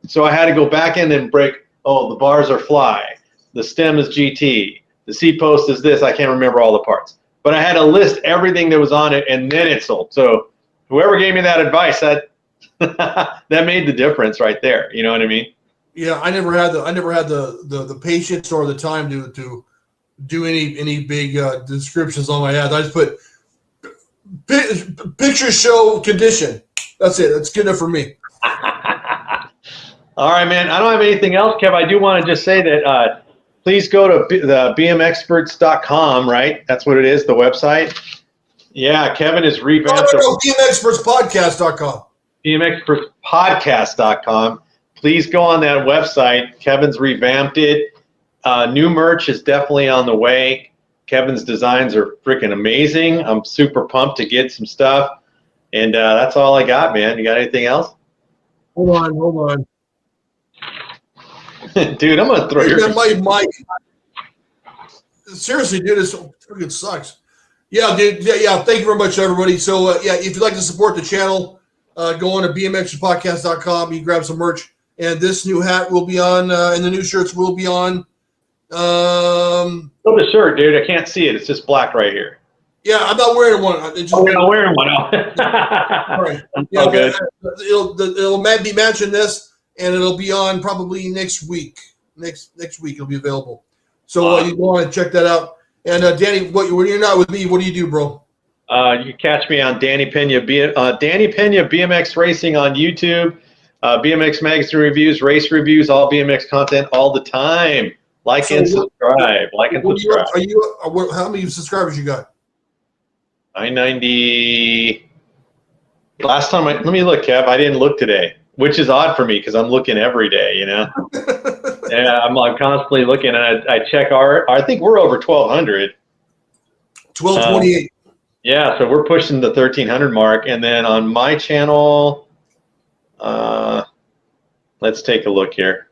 So I had to go back in and break, the bars are fly, the stem is GT, the seat post is this, I can't remember all the parts. But I had to list everything that was on it, and then it sold. So whoever gave me that advice, that made the difference right there. You know what I mean? Yeah, I never had the patience or the time to do any big descriptions on my ads. I just put picture show condition. That's it. That's good enough for me. All right, man. I don't have anything else, Kev. I do want to just say that please go to the BMXPERTS.com, right? That's what it is, the website. Yeah, Kevin is revamped. No, BMXPERTSPodcast.com. BMXPERTSPodcast.com. Please go on that website. Kevin's revamped it. New merch is definitely on the way. Kevin's designs are freaking amazing. I'm super pumped to get some stuff. And that's all I got, man. You got anything else? Hold on. Dude, I'm going to throw your... My mic. Seriously, dude, this freaking sucks. Yeah, dude. Yeah. Thank you very much, everybody. So, if you'd like to support the channel, go on to BMXPodcast.com. You can grab some merch. And this new hat will be on, and the new shirts will be on. Show the shirt, dude. I can't see it. It's just black right here. Yeah, I'm not wearing one. You're not wearing one. All right. Yeah, all good. It'll be matching this, and it'll be on probably next week. Next week it'll be available. So you go on and check that out. And Danny, when you're not with me, what do you do, bro? You can catch me on Danny Pena BMX Racing on YouTube. BMX magazine reviews, race reviews, all BMX content all the time. And subscribe. Subscribe. How many subscribers you got? 990. Last time let me look, Kev. I didn't look today, which is odd for me because I'm looking every day. Yeah, I'm constantly looking, and I check I think we're over 1,200. 1,228. Yeah, so we're pushing the 1,300 mark, and then on my channel. Let's take a look here.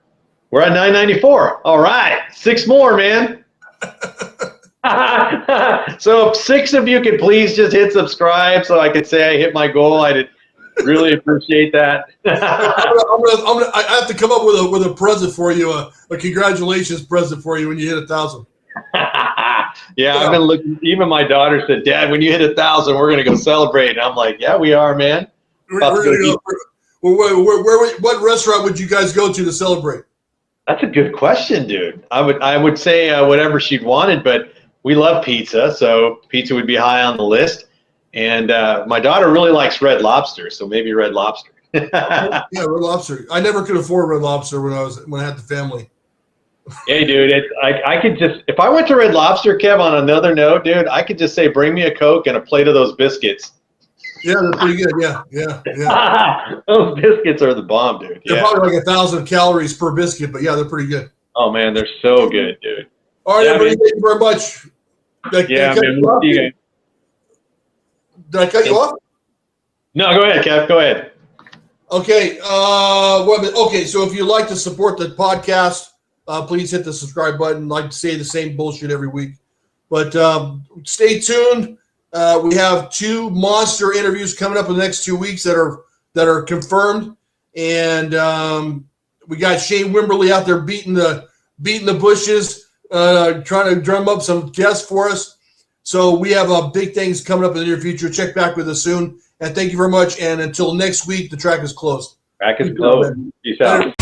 We're at 994. All right, 6 more, man. So if 6 of you could please just hit subscribe so I could say I hit my goal, I'd really appreciate that. I have to come up with a present for you, a congratulations present for you when you hit 1,000. Yeah, I've been looking. Even my daughter said, "Dad, when you hit 1,000, we're gonna go celebrate." And I'm like, "Yeah, we are, man." What restaurant would you guys go to celebrate? That's a good question, dude. I would say whatever she'd wanted, but we love pizza, so pizza would be high on the list. And my daughter really likes Red Lobster, so maybe Red Lobster. Yeah, Red Lobster. I never could afford Red Lobster when I had the family. Hey, dude, I could just, if I went to Red Lobster, Kev, on another note, dude, I could just say, bring me a Coke and a plate of those biscuits. Yeah, they're pretty good. Yeah. Those biscuits are the bomb, dude. They're probably like 1,000 calories per biscuit, but yeah, they're pretty good. Oh, man, they're so good, dude. All right, everybody, thank you very much. We'll see you guys. Did I cut you off? No, go ahead, Kev. Go ahead. Okay. Okay. So if you'd like to support the podcast, please hit the subscribe button. I like to say the same bullshit every week, but stay tuned. We have 2 monster interviews coming up in the next 2 weeks that are confirmed, and we got Shane Wimberly out there beating the bushes, trying to drum up some guests for us. So we have big things coming up in the near future. Check back with us soon. And thank you very much. And until next week, the track is closed. Track is closed. Peace out.